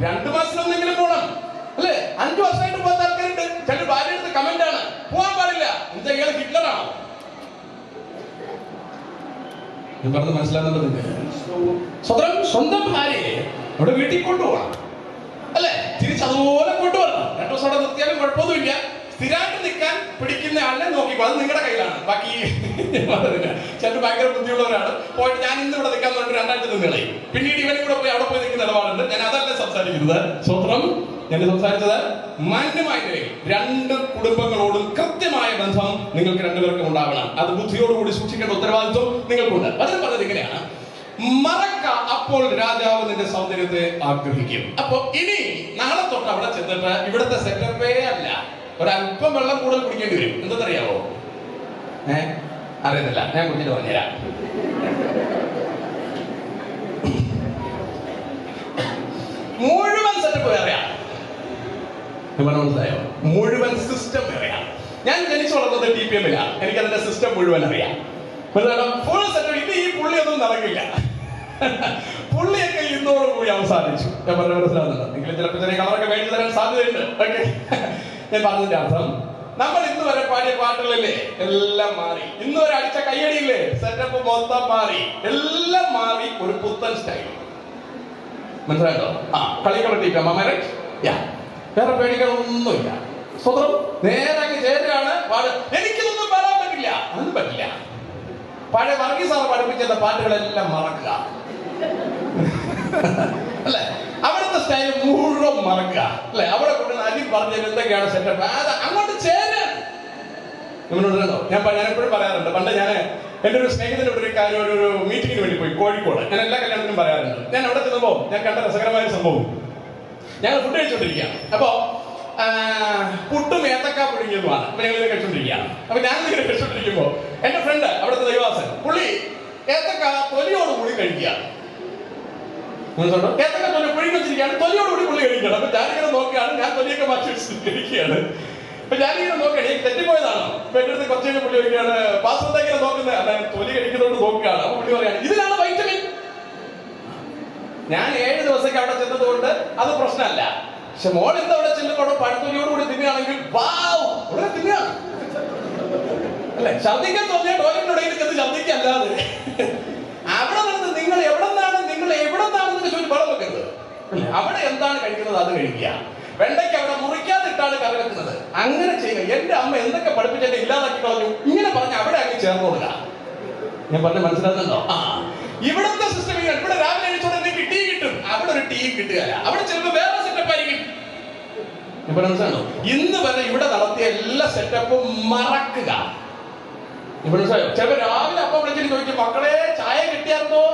2 മാസത്തിൽ ഒന്നെങ്കിലും പോകണം അല്ലെ. 5 വർഷമായിട്ട് പോകാത്ത ആൾക്കാരുണ്ട്. ചില ഭാര്യ എടുത്ത് കമന്റ് ആണ്, പോകാൻ പാടില്ല. എന്താ ഇയാൾ ഹിറ്റ്ലറാണോ? ഞാൻ പറഞ്ഞത് മനസ്സിലാകുന്നുണ്ട്? സ്വന്തം ഭാര്യയെ അവിടെ വീട്ടിൽ കൊണ്ടുപോകണം അല്ലെ, തിരിച്ചതുപോലെ കൊണ്ടുവരണം. 2 ദിവസം അവിടെ നിർത്തിയാലും കുഴപ്പമൊന്നുമില്ല. സ്ഥിരമായിട്ട് നിൽക്കാൻ പിടിക്കുന്ന ആളിനെ നോക്കിക്കോ, അത് നിങ്ങളുടെ കയ്യിലാണ്. ബാക്കി ചിലർ ഭയങ്കര ബുദ്ധിയുള്ളവരാണ്. പോയിട്ട് ഞാൻ ഇന്ന് ഇവിടെ നിൽക്കാൻ പറഞ്ഞിട്ട് 2 ആഴ്ച നിന്ന് കളയും. പിന്നീട് ഇവനും കൂടെ പോയി അവിടെ പോയി നിൽക്കുന്ന ഇടപാടുണ്ട്. ഞാൻ അതല്ല സംസാരിക്കുന്നത്. സ്വത്രം ഞാൻ സംസാരിച്ചത് മാന്യമായ നിലയിൽ 2 കുടുംബങ്ങളോടും കൃത്യമായ ബന്ധം നിങ്ങൾക്ക് 2 പേർക്കും ഉണ്ടാവണം. അത് ബുദ്ധിയോടുകൂടി സൂക്ഷിക്കേണ്ട ഉത്തരവാദിത്വം നിങ്ങൾക്കുണ്ട്. അതിന് പറഞ്ഞത് ഇങ്ങനെയാണ്, മറക്ക, അപ്പോൾ രാജാവ് നിന്റെ സൗന്ദര്യത്തെ ആഗ്രഹിക്കും. അപ്പൊ ഇനി നാളെ തൊട്ട് അവിടെ ചെന്നിട്ട് ഇവിടുത്തെ സെറ്റപ്പേ അല്ല, ഒരല്പം വെള്ളം കൂടുതൽ കുടിക്കേണ്ടി വരും. എന്തെന്നറിയാവോ? അറിയുന്നില്ല, ഞാൻ കുടിച്ചിട്ട് പറഞ്ഞുതരാം. മുഴുവൻ സെറ്റപ്പ് വേറെയാണ്. മനസ്സിലായോ? മുഴുവൻ സിസ്റ്റം വേറെയാണ്. ഞാൻ ജനിച്ചു വളർന്നത് TPM-ലാണ്. എനിക്ക് അതിന്റെ സിസ്റ്റം മുഴുവൻ അറിയാം. Full setup. ഇത് ഈ പുള്ളിയൊന്നും നടക്കില്ല. പുള്ളിയൊക്കെ ഇന്നോടുകൂടി അവസാനിച്ചു. ഞാൻ പറഞ്ഞ മനസ്സിലാവുന്നുണ്ട്. എങ്കിലും ചിലപ്പോൾ ചെറിയ കളറൊക്കെ മേടിച്ചു തരാൻ സാധ്യതയുണ്ട്. ഓക്കെ, ഞാൻ പറഞ്ഞതിന്റെ അർത്ഥം, നമ്മൾ ഇന്ന് വരെ പാടിയ പാട്ടുകളില്ലേ, എല്ലാം മാറി. ഇന്ന് വരെ അടിച്ച കയ്യടിയില്ലേ, സെറ്റപ്പ് മൊത്തം മാറി, എല്ലാം മാറി. ഒരു പുത്തൻ സ്റ്റൈൽ. മനസ്സിലായോ? കളികളെ TPM വേറെ പേടികളൊന്നുമില്ല. സ്വന്തം നേരെ അങ്ങ് ചേരുകയാണ്. എനിക്കിതൊന്നും പാടാൻ പറ്റില്ല, അതൊന്നും പറ്റില്ല. പഴയ വർഗീസാറ് പഠിപ്പിച്ച പാട്ടുകളെല്ലാം മറക്കുക അല്ലെ, അവിടുത്തെ സ്റ്റൈൽ മുഴുവൻ മറക്കുക അല്ലെ. അവിടെ കൊണ്ട് അരി പറഞ്ഞത് എന്തൊക്കെയാണ് സെറ്റപ്പ്, അത് അങ്ങോട്ട് ചേരാൻ നിങ്ങളോടോ. ഞാൻ എപ്പോഴും പറയാറുണ്ട്. പണ്ട് ഞാൻ എൻ്റെ ഒരു സ്നേഹിതന്റെ ഒരു കാര്യം, ഒരു മീറ്റിങ്ങിന് വേണ്ടി പോയി കോഴിക്കോട്. ഞാൻ എല്ലാ കല്യാണത്തിനും പറയാറുണ്ട്. ഞാൻ അവിടെ ചെന്നപ്പോ ഞാൻ കണ്ട രസകരമായ സംഭവം, ഞങ്ങൾ ഫുഡ് കഴിച്ചോണ്ടിരിക്കുകയാണ്. അപ്പൊ പുട്ടും ഏത്തക്ക പുഴുങ്ങിയതുമാണ്. അപ്പൊ ഞങ്ങൾ കഴിച്ചോണ്ടിരിക്കുകയാണ്. അപ്പൊ ഞാനിങ്ങനെ കഴിച്ചോണ്ടിരിക്കുമ്പോ എന്റെ ഫ്രണ്ട്, അവിടുത്തെ ദൈവാസൻ, പുള്ളി ഏത്തക്ക തൊലിയോടുകൂടി കഴിക്കുകയാണ്. ഏത്തക്ക തൊലി പുഴുങ്ങി വെച്ചിരിക്കുകയാണ്, തൊലിയോടുകൂടി പുള്ളി കഴിക്കുകയാണ്. അപ്പൊ ഞാനിങ്ങനെ നോക്കുകയാണ്, ഞാൻ തൊലിയൊക്കെ മാറ്റി വെച്ച് കഴിക്കുകയാണ്. അപ്പൊ ഞാനിങ്ങനെ നോക്കുകയാണ്, എനിക്ക് തെറ്റിപ്പോയതാണോ? അപ്പൊ എന്റെ അടുത്ത് കുറച്ച് പുള്ളി കഴിക്കുകയാണ്, പാസ്പോർട്ട് ഇങ്ങനെ നോക്കുന്നത്, അല്ല തൊലി കഴിക്കുന്നതുകൊണ്ട് നോക്കുകയാണ്. അപ്പൊ പുള്ളി പറയാണ്, ഇതിലാണ് വൈറ്റമിൻ. ഞാൻ 7 ദിവസത്തേക്ക് അവിടെ ചെന്നത് കൊണ്ട് അത് പ്രശ്നമല്ല. പക്ഷെ മോൾ എന്താ അവിടെ ചെല്ലുമ്പോൾ അവിടെ പഴത്തൊലിയോടുകൂടി തിന്നുകയാണെങ്കിൽ വാവ് ഉടനെ തിന്നുകയാണ് അല്ലെ. ഛർദ്ദിക്കാൻ തോന്നിയാൽ ടോയ്ലറ്റിനിടയിൽ ചെന്ന് ഛർദ്ദിക്കല്ലാതെ അവിടെ നിന്ന് നിങ്ങൾ എവിടെ നിന്നാണെന്ന് ചോദിച്ചു വെള്ളം വെക്കരുത് അല്ലെ. അവിടെ എന്താണ് കഴിക്കുന്നത് അത് കഴിക്കുക. വെണ്ടയ്ക്ക് അവിടെ മുറിക്കാതിട്ടാണ് കറി വെക്കുന്നത്, അങ്ങനെ ചെയ്യുക. എന്റെ അമ്മ എന്തൊക്കെ പഠിപ്പിച്ചെന്നെ ഇല്ലാതാക്കി കളഞ്ഞു ഇങ്ങനെ പറഞ്ഞ് അവിടെ അങ്ങ് ചേർന്നോടുക. ഞാൻ പറഞ്ഞ മനസ്സിലാകുന്നുണ്ടോ? ഇവിടുത്തെ സിസ്റ്റം ഇവിടെ രാവിലെ എഴുതിച്ചോടെ എനിക്ക് ടീ കിട്ടും, അവിടെ ഒരു ടീ കിട്ടുകയല്ല. അവിടെ ചിലപ്പോൾ വേറെ സെറ്റപ്പ് ആയിരിക്കും. ഞാൻ പറഞ്ഞ മനസ്സിലാണോ? ഇന്ന് വരെ ഇവിടെ നടത്തിയ എല്ലാ സെറ്റപ്പും മറക്കുക. മനസ്സിലായോ? ചിലപ്പോൾ രാവിലെ അപ്പം വിളിച്ചിട്ട് ചോദിക്കും, മക്കളെ ചായ കിട്ടിയായിരുന്നോ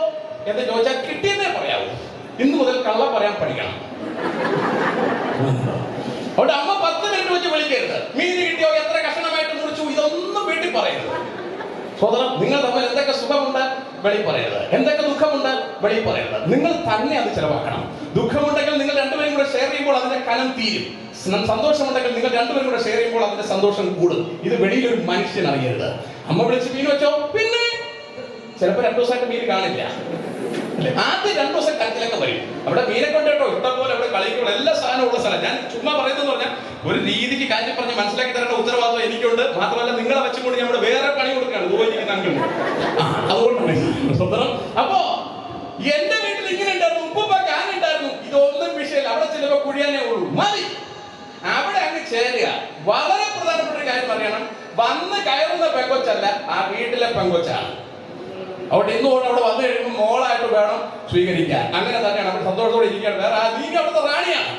എന്ന് ചോദിച്ചാൽ കിട്ടിയെന്നേ പറയാവൂ. ഇന്ന് മുതൽ കള്ള പറയാൻ പഠിക്കണം. അവിടെ അമ്മ 10 മിനിറ്റ് വെച്ച് വിളിക്കരുത്. മീൻ കിട്ടിയോ, എത്ര കഷണമായിട്ട് മുറിച്ചു, ഇതൊന്നും വീട്ടിൽ പറയരുത്. സോദരം, നിങ്ങൾ തമ്മിൽ എന്തൊക്കെ സുഖമുണ്ട് വെളി പറയരുത്, എന്തൊക്കെ ദുഃഖമുണ്ട് വെളി പറയരുത്. നിങ്ങൾ തന്നെ അത് ചെലവാക്കണം. ദുഃഖമുണ്ടെങ്കിൽ നിങ്ങൾ രണ്ടുപേരും കൂടെ ഷെയർ ചെയ്യുമ്പോൾ അതിന്റെ കനം തീരും. സന്തോഷമുണ്ടെങ്കിൽ നിങ്ങൾ രണ്ടുപേരും കൂടെ ഷെയർ ചെയ്യുമ്പോൾ അതിന്റെ സന്തോഷം കൂടും. ഇത് വെളിയിലൊരു മനുഷ്യൻ അറിയരുത്. അമ്മ വിളിച്ച് മീൻ വെച്ചോ, പിന്നെ ചിലപ്പോൾ 2 ദിവസമായിട്ട് മീൻ കാണില്ല. ആദ്യം 2 ദിവസം കരച്ചിലൊക്കെ വരും. അവിടെ മീനെ കൊണ്ട് കേട്ടോ ഇഷ്ടംപോലെ അവിടെ കളിക്കുമ്പോൾ എല്ലാ സാധനവും ഉള്ള സ്ഥലം. ഞാൻ ചുമ്മാ പറയുന്നതെന്ന് പറഞ്ഞാൽ ഒരു രീതിക്ക് കാര്യം പറഞ്ഞ് മനസ്സിലാക്കി തരേണ്ട ഉത്തരവാദിത്വം എനിക്കുണ്ട്. മാത്രമല്ല നിങ്ങളെ വെച്ചുകൊണ്ട് ഞാൻ ഇവിടെ വേറെ പണി കൊടുക്കുകയാണ്. അതുകൊണ്ടാണ്. അപ്പോ എന്റെ വീട്ടിൽ ഇങ്ങനെ ഉണ്ടായിരുന്നു, ഉപ്പുപ്പ ഞാനുണ്ടായിരുന്നു, ഇതൊന്നും വിഷയമില്ല. അവിടെ ചിലപ്പോൾ കുഴിയാനേ ഉള്ളൂ, മതി. അവിടെ അങ്ങ് ചേരുക. വളരെ പ്രധാനപ്പെട്ട ഒരു കാര്യം പറയണം, വന്ന് കയറുന്ന പെങ്കൊച്ചല്ല, ആ വീട്ടിലെ പെങ്കൊച്ചാണ്. അവിടെ ഇന്നുകൊണ്ട് അവിടെ വന്നു കഴിയുമ്പോൾ മോളായിട്ട് വേണം സ്വീകരിക്കാൻ. അങ്ങനെ തന്നെയാണ് അവിടെ സന്തോഷത്തോടെ ഇരിക്കാൻ. വേറെ നീ അവിടുത്തെ റാണിയാണ്.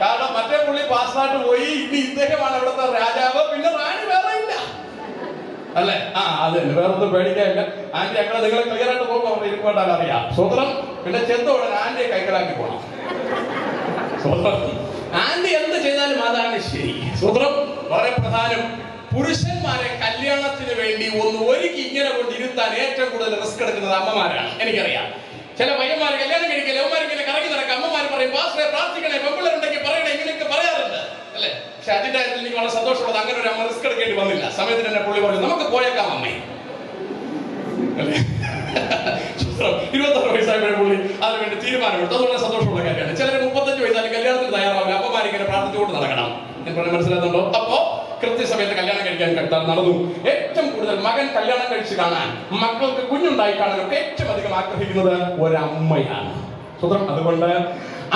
കാരണം മറ്റേ പുള്ളി പാസ്സായിട്ട് പോയി, ഇനി ഇദ്ദേഹമാണ് അവിടുത്തെ രാജാവ്, പിന്നെ റാണി വേറെ ഇല്ല അല്ലെ. അത് തന്നെ, വേറെ ഒന്നും പേടിക്കാനില്ല. ആന്റി അങ്ങനെ നിങ്ങളെ ക്ലിയർ ആയിട്ട് പോകുമ്പോൾ അവിടെ ഇരിക്കേണ്ടാൽ അറിയാം. സ്വതന്ത്രം. പിന്നെ ചെന്തോടെ ആന്റിയെ കൈക്കലാക്കി പോകണം. സ്വതന്ത്രം. ആന്റി എന്ത് ചെയ്താലും അതാണ് ശരി. സ്വതന്ത്രം. വളരെ പ്രധാനം. പുരുഷന്മാരെ കല്യാണത്തിന് വേണ്ടി ഒന്ന് ഒരുക്കി ഇങ്ങനെ കൊണ്ടിരുത്താൻ ഏറ്റവും കൂടുതൽ റിസ്ക് എടുക്കുന്നത് അമ്മമാരാണ്. എനിക്കറിയാം. ചില പയ്യന്മാർ കല്യാണം കഴിക്കുക, ലവന്മാരിങ്ങനെ കറങ്ങി നടക്കുക. അമ്മമാർ പറയും, പാസ്റ്ററെ പ്രാർത്ഥിക്കണേ, പെമ്പിള്ളേരുണ്ടെങ്കിൽ പറയണേ, ഇങ്ങനെയൊക്കെ പറയാറുണ്ട് അല്ലെ. പക്ഷെ അതിന്റെ കാര്യത്തിൽ എനിക്ക് വളരെ സന്തോഷമുള്ളത്, അങ്ങനെ ഒരു അമ്മ റിസ്ക് എടുക്കേണ്ടി വന്നില്ല. സമയത്തിന് എന്നെ പുള്ളി പറഞ്ഞു, നമുക്ക് പോയേക്കാം അമ്മേ അല്ലെ. 26 വയസ്സായപ്പോഴേ പുള്ളി അതിനുവേണ്ടി തീരുമാനമെടുത്തു. അത് വളരെ സന്തോഷമുള്ള കാര്യമാണ്. ചിലർ 35 വയസ്സായാലും കല്യാണത്തിന് തയ്യാറാവില്ല. അമ്മമാരിങ്ങനെ പ്രാർത്ഥിച്ചുകൊണ്ട് നടക്കണം. ഞാൻ പറഞ്ഞ മനസ്സിലാകുന്നുണ്ടോ? അപ്പോ കൃത്യസമയത്ത് കല്യാണം കഴിക്കാൻ നടന്നു. ഏറ്റവും കൂടുതൽ മകൻ കല്യാണം കഴിച്ച് കാണാൻ, മക്കൾക്ക് കുഞ്ഞുണ്ടായി കാണാനൊക്കെ ഏറ്റവും അധികം ആഗ്രഹിക്കുന്നത് ഒരമ്മയാണ്. സ്വതന്ത്രം. അതുകൊണ്ട്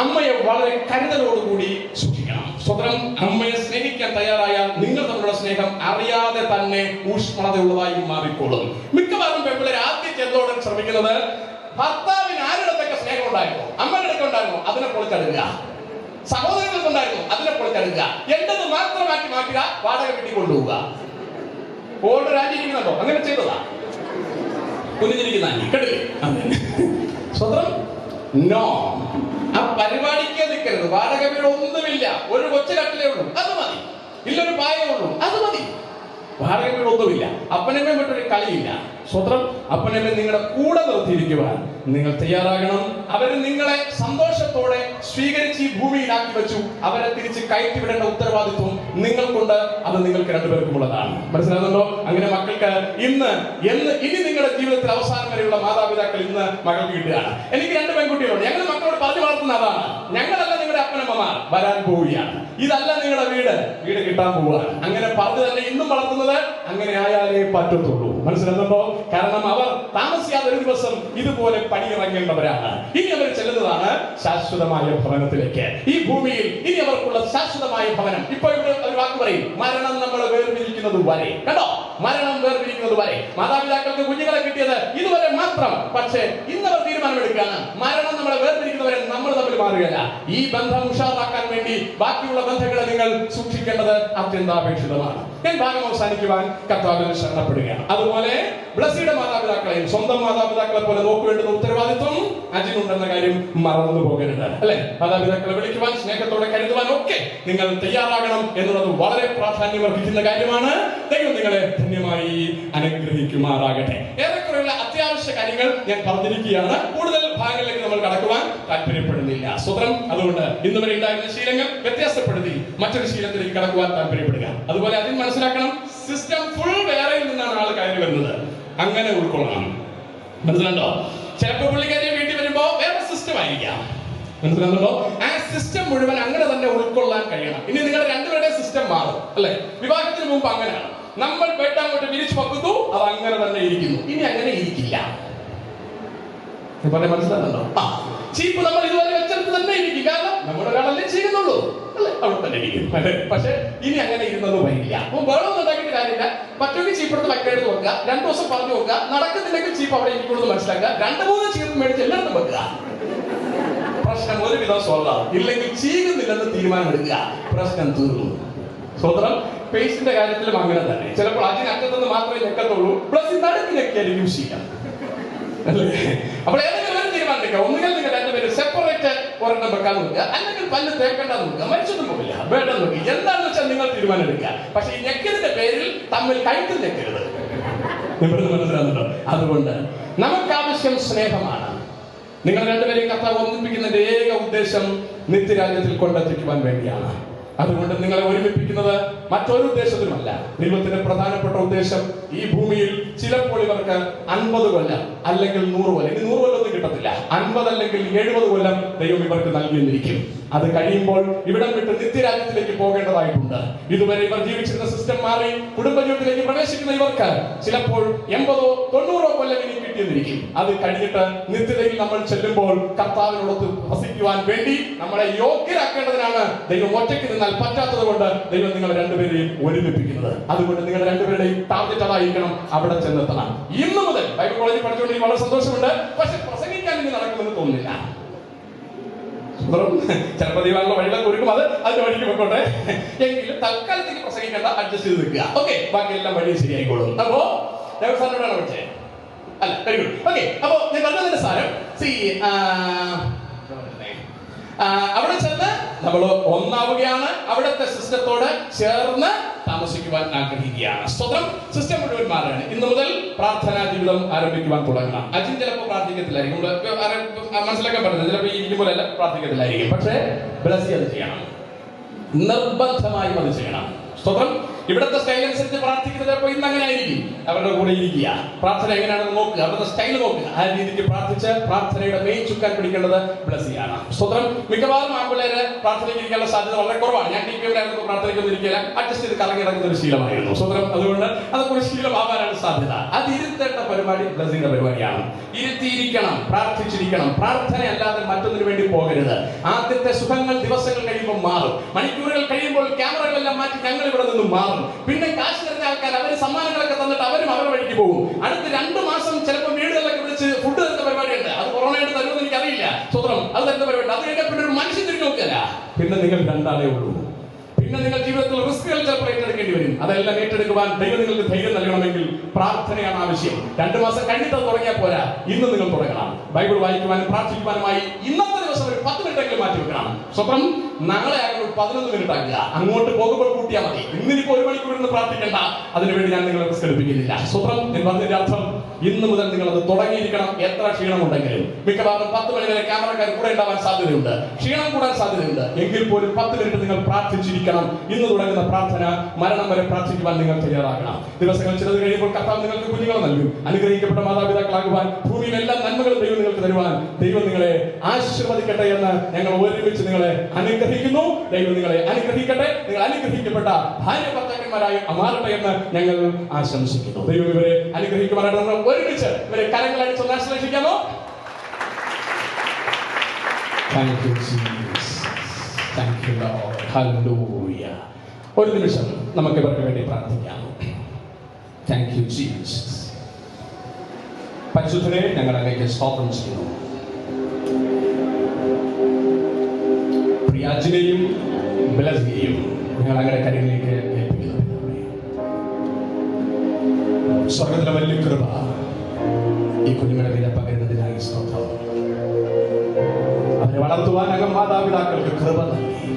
അമ്മയെ വളരെ കരുതലോടുകൂടി സൂക്ഷിക്കണം. സ്വതന്ത്രം. അമ്മയെ സ്നേഹിക്കാൻ തയ്യാറായാൽ നിങ്ങൾ തമ്മിലുള്ള സ്നേഹം അറിയാതെ തന്നെ ഊഷ്മളതയുള്ളതായി മാറിക്കോളും. മിക്കവാറും പെൺപിള്ളേർ ആദ്യം ചെന്നോടാൻ ശ്രമിക്കുന്നത് ഭർത്താവിന് ആരുടെയൊക്കെ സ്നേഹം ഉണ്ടായിരുന്നു, അമ്മയുടെ അടുത്ത് ഉണ്ടായിരുന്നു, അതിനെ പൊളിച്ചടുക്കുക. സഹോദരങ്ങൾക്ക് ഉണ്ടായിരുന്നു, അതിനെ പൊളിച്ചടുക്കുക. എന്റത് മാത്രമാക്കി മാറ്റുക, വാടക വീട്ടിൽ കൊണ്ടുപോവുക. ഓൾഡ് ആന്റി ഇരിക്കുന്നുണ്ടോ? അങ്ങനെ ചെയ്തതാ. കുഞ്ഞിരിക്കുന്ന ആന്റി കേട്ടില്ലേ? സ്വതന്ത്രം. നോ, ആ പരിപാടിക്ക് നിൽക്കരുത്. വാടക വീട് ഒന്നുമില്ല, ഒരു കൊച്ചു കട്ടിലേ ഉള്ളൂ, അത് മതി. ഇല്ലൊരു പായേ ഉള്ളൂ, അത് മതി. വാടക വീട് ഒന്നുമില്ല. അപ്പനമ്മയും വിട്ടൊരു കളിയില്ല. സ്വതന്ത്രം. അപ്പനമ്മ നിങ്ങളുടെ കൂടെ നിർത്തിയിരിക്കുവാൻ നിങ്ങൾ തയ്യാറാകണം. അവര് നിങ്ങളെ സന്തോഷത്തോടെ സ്വീകരിച്ച് ഈ ഭൂമിയിലാക്കി വെച്ചു. അവരെ തിരിച്ച് കയറ്റിവിടേണ്ട ഉത്തരവാദിത്വം നിങ്ങൾക്കുണ്ട്. അത് നിങ്ങൾക്ക് രണ്ടുപേർക്കുമുള്ളതാണ്. മനസ്സിലാകുന്നുണ്ടോ? അങ്ങനെ മക്കൾക്ക് ഇനി നിങ്ങളുടെ ജീവിതത്തിൽ അവസാനം വരെയുള്ള മാതാപിതാക്കൾ ഇന്ന് മകൾക്ക് കിട്ടുകയാണ്. എനിക്ക് 2 പെൺകുട്ടികളുണ്ട്. ഞങ്ങൾ മക്കളോട് പറഞ്ഞു വളർത്തുന്ന അതാണ്, ഞങ്ങളല്ല നിങ്ങളുടെ അപ്പനമ്മമാർ, വരാൻ പോവുകയാണ്. ഇതല്ല നിങ്ങളുടെ വീട് കിട്ടാൻ പോവുകയാണ്. അങ്ങനെ പറഞ്ഞു തന്നെ ഇന്നും വളർത്തുന്നത്. അങ്ങനെ ആയാലേ പറ്റത്തുള്ളൂ. മനസ്സിലാകുന്നുണ്ടോ? കാരണം അവർ താമസിയാതെ ഒരു ദിവസം ഇതുപോലെ പണിയിറങ്ങേണ്ടവരാണ്. ഇനി അവർ ചെല്ലുന്നതാണ് ശാശ്വതമായ ഭവനത്തിലേക്ക്. ഈ ഭൂമിയിൽ ഇനി അവർക്കുള്ള ശാശ്വതമായ ഭവനം. ഇപ്പൊ ഇവിടെ ഒരു വാക്ക് പറയും, മരണം നമ്മളെ വേർപിരിക്കുന്നത് വരെ. കണ്ടോ? മരണം വേർപിരിക്കുന്നത് വരെ. മാതാപിതാക്കൾക്ക് കുഞ്ഞുങ്ങളെ കിട്ടിയത് ഇതുവരെ മാത്രം. പക്ഷേ ഇന്നവർ തീരുമാനമെടുക്കുകയാണ്, മരണം നമ്മളെ വേർപിരിക്കുന്നവരെ നമ്മൾ തമ്മിൽ മാറുകയല്ല. ഈ ബന്ധം ഉഷാറാക്കാൻ വേണ്ടി ബാക്കിയുള്ള ബന്ധങ്ങളെ നിങ്ങൾ സൂക്ഷിക്കേണ്ടത് അത്യന്താപേക്ഷിതമാണ്. ഞാൻ ഭാഗം അവസാനിക്കുവാൻ കർത്താവിൽ ശരണപ്പെടുകയാണ്. അതുപോലെ ബ്ലസ്സിയുടെ മാതാപിതാക്കളെയും സ്വന്തം മാതാപിതാക്കളെ പോലെ നോക്കുവേണ്ടുന്ന ഉത്തരവാദിത്വം അജിനുണ്ടെന്ന കാര്യം മറന്നു പോകരുത് അല്ലെ. മാതാപിതാക്കളെ വിളിക്കുവാൻ, സ്നേഹത്തോടെ കരുതുവാൻ ഒക്കെ നിങ്ങൾ തയ്യാറാകണം എന്നുള്ളത് വളരെ പ്രാധാന്യം അർഹിക്കുന്ന കാര്യമാണ്. ദൈവം നിങ്ങളെ ധന്യമായി അനുഗ്രഹിക്കുമാറാകട്ടെ. ഏറെക്കുറെയുള്ള അത്യാവശ്യ കാര്യങ്ങൾ ഞാൻ പറഞ്ഞിരിക്കുകയാണ്. കൂടുതൽ ഭാഗങ്ങളിലേക്ക് നമ്മൾ കടക്കുവാൻ താല്പര്യപ്പെടുന്നില്ല. സ്വതന്ത്രം. അതുകൊണ്ട് ഇന്ന് വരെ ഉണ്ടായിരുന്ന ശീലങ്ങൾ വ്യത്യാസപ്പെടുത്തി മറ്റൊരു ശീലത്തിലേക്ക് കടക്കുവാൻ താല്പര്യപ്പെടുക. അതുപോലെ അതിന് മനസ്സിലാക്കണം, സിസ്റ്റം ഫുൾ വേറെയിൽ നിന്നാണ് ആൾ കയറി വരുന്നത്. അങ്ങനെ ഉൾക്കൊള്ളണം. മനസ്സിലുണ്ടോ? ചിലപ്പോൾ പുള്ളിക്കാരി വീട്ടിൽ വരുമ്പോ വേറെ സിസ്റ്റം ആയിരിക്കാം. മനസ്സിലാകുന്നുണ്ടോ? ആ സിസ്റ്റം മുഴുവൻ അങ്ങനെ തന്നെ ഉൾക്കൊള്ളാൻ കഴിയണം. ഇനി നിങ്ങളുടെ രണ്ടുപേരുടെ സിസ്റ്റം മാറും അല്ലെ? വിവാഹത്തിന് മുമ്പ് അങ്ങനെയാണ്. നമ്മൾ ബെഡ് അങ്ങോട്ട് വിരിച്ചു വെക്കുന്നു, അത് അങ്ങനെ തന്നെ ഇരിക്കുന്നു. ഇനി അങ്ങനെ ഇരിക്കില്ല. മനസ്സിലാകുന്നുണ്ടോ? ചീപ്പ് നമ്മൾ ഇതുവരെ വെച്ചെടുത്ത് തന്നെ ഇരിക്കും. കാരണം നമ്മൾ ഒരാളല്ലേ ചെയ്യുന്നുള്ളൂ അല്ലെ? അവിടെ തന്നെ ഇരിക്കും. പക്ഷെ ഇനി അങ്ങനെ ഇരുന്നത് വരില്ല. അപ്പൊ വെള്ളം ഉണ്ടാക്കിയിട്ട് കാര്യമില്ല. പറ്റുമെങ്കിൽ ചീപ്പെടുത്ത് വെക്കേണ്ടത് വെക്കുക. 2 ദിവസം പറഞ്ഞു വെക്കുക. നടക്കുന്നില്ലെങ്കിൽ ചീപ്പ് അവിടെ ഇരിക്കുന്നത് മനസ്സിലാക്കുക. 2-3 ചീപ്പ് മേടിച്ച് എല്ലായിടത്തും വെക്കുക. പ്രശ്നം ഒരുവിധം സോൾവ് ആവും. ഇല്ലെങ്കിൽ ചീകുന്നില്ലെന്ന് തീരുമാനം എടുക്കുക, പ്രശ്നം തീർന്നു. സ്വതന്ത്രം പേസ്റ്റിന്റെ കാര്യത്തിലും അങ്ങനെ തന്നെ. ചിലപ്പോൾ അതിനറ്റത്തുനിന്ന് മാത്രമേ ഞെക്കത്തുള്ളൂ, പ്ലസ് നടുക്കിനൊക്കെയായിരിക്കും ശീലം അല്ലേ? അപ്പോൾ ഏതെങ്കിലും ഒരു തീരുമാനം എടുക്കുക. ഒന്നുകിൽ നിങ്ങൾ രണ്ടുപേരും സെപ്പറേറ്റ് ഒരെണ്ണം വെക്കാൻ നോക്കുക, അല്ലെങ്കിൽ പല്ല് തേക്കേണ്ടെന്ന് നോക്കുക. മരിച്ചൊന്നും പോകില്ല, വേണ്ടെന്ന് നോക്കുക. എന്താണെന്ന് വെച്ചാൽ നിങ്ങൾ തീരുമാനം എടുക്കുക. പക്ഷെ ഈ ഞെക്കലിന്റെ പേരിൽ തമ്മിൽ കഴുത്തിൽ ഞെക്കരുത്. മനസ്സിലാകുന്നുണ്ടോ? അതുകൊണ്ട് നമുക്ക് ആവശ്യം സ്നേഹമാണ്. നിങ്ങൾ രണ്ടുപേരെയും കർത്താവ് ഒന്നിപ്പിക്കുന്നതിന്റെ ഏക ഉദ്ദേശം നിത്യരാജ്യത്തിൽ കൊണ്ടെത്തിക്കുവാൻ വേണ്ടിയാണ്. അതുകൊണ്ട് നിങ്ങളെ ഒരുമിപ്പിക്കുന്നത് മറ്റൊരു ഉദ്ദേശത്തിനുമല്ല. ദൈവത്തിന്റെ പ്രധാനപ്പെട്ട ഉദ്ദേശം ഈ ഭൂമിയിൽ ചിലപ്പോൾ ഇവർക്ക് 50 കൊല്ലം അല്ലെങ്കിൽ 100 കൊല്ലം, ഇനി 100 കൊല്ലം ഒന്നും കിട്ടത്തില്ല, 50 അല്ലെങ്കിൽ 70 കൊല്ലം ദൈവം ഇവർക്ക് നൽകിയിരിക്കും. അത് കഴിയുമ്പോൾ ഇവിടം വിട്ട് നിത്യരാജ്യത്തിലേക്ക് പോകേണ്ടതായിട്ടുണ്ട്. ഇതുവരെ ഇവർ ജീവിച്ചിരുന്ന സിസ്റ്റം മാറി കുടുംബജീവിതത്തിലേക്ക് പ്രവേശിക്കുന്ന ഇവർക്ക് ചിലപ്പോൾ 80-90 കൊല്ലം ഇനി കിട്ടിയെന്നിരിക്കും. അത് കഴിഞ്ഞിട്ട് നിത്യതയിൽ നമ്മൾ ചെല്ലുമ്പോൾ കർത്താവിനോടൊത്ത് വസിക്കുവാൻ വേണ്ടി നമ്മളെ യോഗ്യരാക്കേണ്ടതിനാണ് ദൈവം ഒറ്റയ്ക്ക് നിന്നാൽ പറ്റാത്തത് കൊണ്ട് ദൈവം നിങ്ങളെ രണ്ടുപേരെയും ഒരുമിപ്പിക്കുന്നത്. അതുകൊണ്ട് നിങ്ങളുടെ രണ്ടുപേരുടെയും ടാർഗറ്റ് അതായിരിക്കണം, അവിടെ ചെന്നെത്തണം. ഇന്ന് മുതൽ ബൈബിൾ കോളേജിൽ പഠിച്ചുകൊണ്ട് വളരെ സന്തോഷമുണ്ട്. പക്ഷെ പ്രസംഗിക്കാൻ ഇനി നടക്കുമെന്ന് തോന്നുന്നില്ല. ചിലപ്പോൾ ദൈവങ്ങളുടെ വഴികളൊക്കെ ഒരുക്കും, അത് അതിന്റെ വഴിക്ക് വെക്കോട്ടെ. എങ്കിലും തൽക്കാലത്തേക്ക് പ്രസംഗിക്കേണ്ട, അഡ്ജസ്റ്റ് ചെയ്ത് നിൽക്കുക. ഓക്കെ, ബാക്കി എല്ലാം വഴി ശരിയായിക്കോളും. അപ്പോ സാറിനോടാണ് വിളിച്ചേ അല്ല, വെരി ഗുഡ്. ഓക്കെ, അപ്പോ ഞാൻ പറഞ്ഞതിന്റെ സാരം അവിടെ ചെന്ന് നമ്മൾ ഒന്നാവുകയാണ്. അവിടുത്തെ സിസ്റ്റത്തോട് ചേർന്ന് താമസിക്കുവാൻ ആഗ്രഹിക്കുകയാണ്. സ്വന്തം സിസ്റ്റം മുഴുവൻ മാറുകയാണ്. ഇന്നു മുതൽ പ്രാർത്ഥനാ ജീവിതം ആരംഭിക്കുവാൻ തുടങ്ങണം. അജിൻ ചിലപ്പോൾ പ്രാർത്ഥിക്കത്തില്ലായിരിക്കും, മനസ്സിലാക്കാൻ പറ്റുന്നത്. ചിലപ്പോൾ ഈ ഇരിക്കുമ്പോഴല്ല പ്രാർത്ഥിക്കത്തില്ലായിരിക്കും. പക്ഷേ ബ്ലസ്സി അത് ചെയ്യണം, നിർബന്ധമായും അത് ചെയ്യണം. സ്വന്തം ഇവിടുത്തെ സ്റ്റൈൽ അനുസരിച്ച് പ്രാർത്ഥിക്കുന്നത് ചിലപ്പോൾ ഇന്ന് അങ്ങനെ ആയിരിക്കും. അവരുടെ കൂടെ ഇരിക്കുക, പ്രാർത്ഥന എങ്ങനെയാണെന്ന് നോക്കുക, അവരുടെ സ്റ്റൈൽ നോക്കുക. ആ രീതിക്ക് പ്രാർത്ഥിച്ച് പ്രാർത്ഥനയുടെ മെയിൻ ചുക്കാൻ പിടിക്കേണ്ടത് ബ്ലസ്സിയാണ്. സ്വന്തം മിക്കവാറും ആമ്പിള്ളേര് പ്രാർത്ഥനയ്ക്ക് ഇരിക്കാനുള്ള സാധ്യത വളരെ കുറവാണ്. ഞാൻ ടിപിയിലായിരുന്നു പ്രാർത്ഥനയ്ക്കൊന്നും ഇരിക്കില്ല, അഡ്ജസ്റ്റ് ചെയ്ത് കറങ്ങി ഇറങ്ങുന്ന ഒരു ശീലമായിരുന്നു സ്വന്തം. അതുകൊണ്ട് അതൊക്കെ ഒരു ശീലമാവാനാണ് സാധ്യത. അത് ഇരുത്തേണ്ട പരിപാടി ബ്ലസ്സിന്റെ പരിപാടിയാണ്. ഇരുത്തിയിരിക്കണം, പ്രാർത്ഥിച്ചിരിക്കണം. പ്രാർത്ഥന അല്ലാതെ മറ്റൊന്നിനു വേണ്ടി പോകരുത്. ആദ്യത്തെ സുഖങ്ങൾ ദിവസങ്ങൾ കഴിയുമ്പോൾ മാറും, മണിക്കൂറുകൾ കഴിയുമ്പോൾ ക്യാമറകളെല്ലാം മാറ്റി ഞങ്ങൾ ഇവിടെ നിന്നും മാറും. പിന്നെ കാശ് തരുന്ന ആൾക്കാർ അവര് സമ്മാനങ്ങളൊക്കെ തന്നിട്ട് അവരും അവരുടെ വഴിക്ക് പോകും. അടുത്ത 2 മാസം ചിലപ്പോൾ വീടുകളിലൊക്കെ വിളിച്ച് ഫുഡ് തരുന്ന പരിപാടിയുണ്ട്. അത് കൊറോണയായിട്ട് തരുമെന്ന് എനിക്കറിയില്ല. സ്വന്തം അത് തരുന്ന പരിപാടി. അത് കഴിഞ്ഞാൽ പിന്നെ ഒരു മനുഷ്യൻ തിരിഞ്ഞു നോക്കിയല്ല, പിന്നെ നിങ്ങൾ 2 ആളേ ഉള്ളൂ. പിന്നെ നിങ്ങൾ ജീവിതത്തിൽ റിസ്കുകൾ ചിലപ്പോൾ ഏറ്റെടുക്കേണ്ടി വരും. അതെല്ലാം ഏറ്റെടുക്കുവാൻ ദൈവം നിങ്ങൾക്ക് ധൈര്യം നൽകണമെങ്കിൽ പ്രാർത്ഥനയാണ് ആവശ്യം. 2 മാസം കഴിഞ്ഞിട്ട് അത് തുടങ്ങിയാൽ പോരാ, ഇന്ന് നിങ്ങൾ തുടങ്ങണം. ബൈബിൾ വായിക്കുവാനും പ്രാർത്ഥിക്കുവാനുമായി ഇന്നത്തെ ദിവസം ഒരു 10 മിനിറ്റെങ്കിലും മാറ്റി വെക്കണം. സ്വന്തം നാളെ ആകുമ്പോൾ 11 മിനിറ്റ് ആക്കുക. അങ്ങോട്ട് പോകുമ്പോൾ കൂട്ടിയാൽ മതി. ഇന്നിപ്പോ 1 മണിക്കൂർ ഇരുന്ന് പ്രാർത്ഥിക്കേണ്ട. അതിനുവേണ്ടി ഞാൻ നിങ്ങളെ റിസ്ക് എടുപ്പിക്കുന്നില്ല. സ്വന്തം എന്ന് പറഞ്ഞതിന്റെ അർത്ഥം ഇന്ന് മുതൽ നിങ്ങൾ അത് തുടങ്ങിയിരിക്കണം. എത്ര ക്ഷീണമുണ്ടെങ്കിലും മിക്കവാറും 10 മണി വരെ ക്യാമറക്കാർ കൂടെ ഉണ്ടാവാൻ സാധ്യതയുണ്ട്, ക്ഷീണം കൂടാൻ സാധ്യതയുണ്ട്. എങ്കിൽ പോലും 10 മിനിറ്റ് നിങ്ങൾ പ്രാർത്ഥിച്ചിരിക്കണം. ഇന്ന് തുടങ്ങുന്ന പ്രാർത്ഥന മരണം വരെ പ്രാർത്ഥിക്കുവാൻ നിങ്ങൾ തയ്യാറാകണം. ദിവസങ്ങൾ ചിലത് കഴിയുമ്പോൾ കർത്താവ് നിങ്ങൾക്ക് കുഞ്ഞുങ്ങൾ നൽകും. അനുഗ്രഹിക്കപ്പെട്ട മാതാപിതാക്കളാകുവാൻ, ഭൂമിയിൽ എല്ലാ നന്മകളും ദൈവം നിങ്ങൾക്ക് തരുവാൻ ദൈവം നിങ്ങളെ ആശീർവദിക്കട്ടെ എന്ന് ഞങ്ങൾ ഒരുമിച്ച് നിങ്ങളെ അനുഗ്രഹിക്കുന്നു. ദൈവം നിങ്ങളെ അനുഗ്രഹിക്കട്ടെ. നിങ്ങൾ അനുഗ്രഹിക്കപ്പെട്ട ഭാര്യ ഭർത്താക്കന്മാരായി മാറട്ടെ എന്ന് ഞങ്ങൾ ആശംസിക്കുന്നു. ദൈവം ഇവരെ അനുഗ്രഹിക്കുവാനായിട്ട് നമ്മൾ ഒരുമിച്ച് ഇവരെ കരങ്ങളടിച്ച് ആശ്ലേഷിക്കാമോ? Thank you, Jesus. Thank you, Lord. Hallelujah. ഒരു നിമിഷം നമുക്ക് ഇവർക്ക് വേണ്ടി പ്രാർത്ഥിക്കാം. Thank you, Jesus. പരിശുദ്ധനെ ഞങ്ങൾ അങ്ങേക്ക് സ്തോത്രം ചെയ്യുന്നു. പ്രിയാജിനെയും ബ്ലസ്സിയെയും ഞങ്ങൾ അങ്ങയുടെ കരങ്ങളിലേക്ക് ഏൽപ്പിക്കുന്നു. സ്വർഗ്ഗത്തിലെ വലിയ കൃപ ഈ കുഞ്ഞുങ്ങളുടെ മേലെ പകരുന്നതിനായി സ്തോത്രം. അവരെ വളർത്തുവാൻ അങ്ങ് മാതാപിതാക്കൾക്ക് കൃപ നൽകി.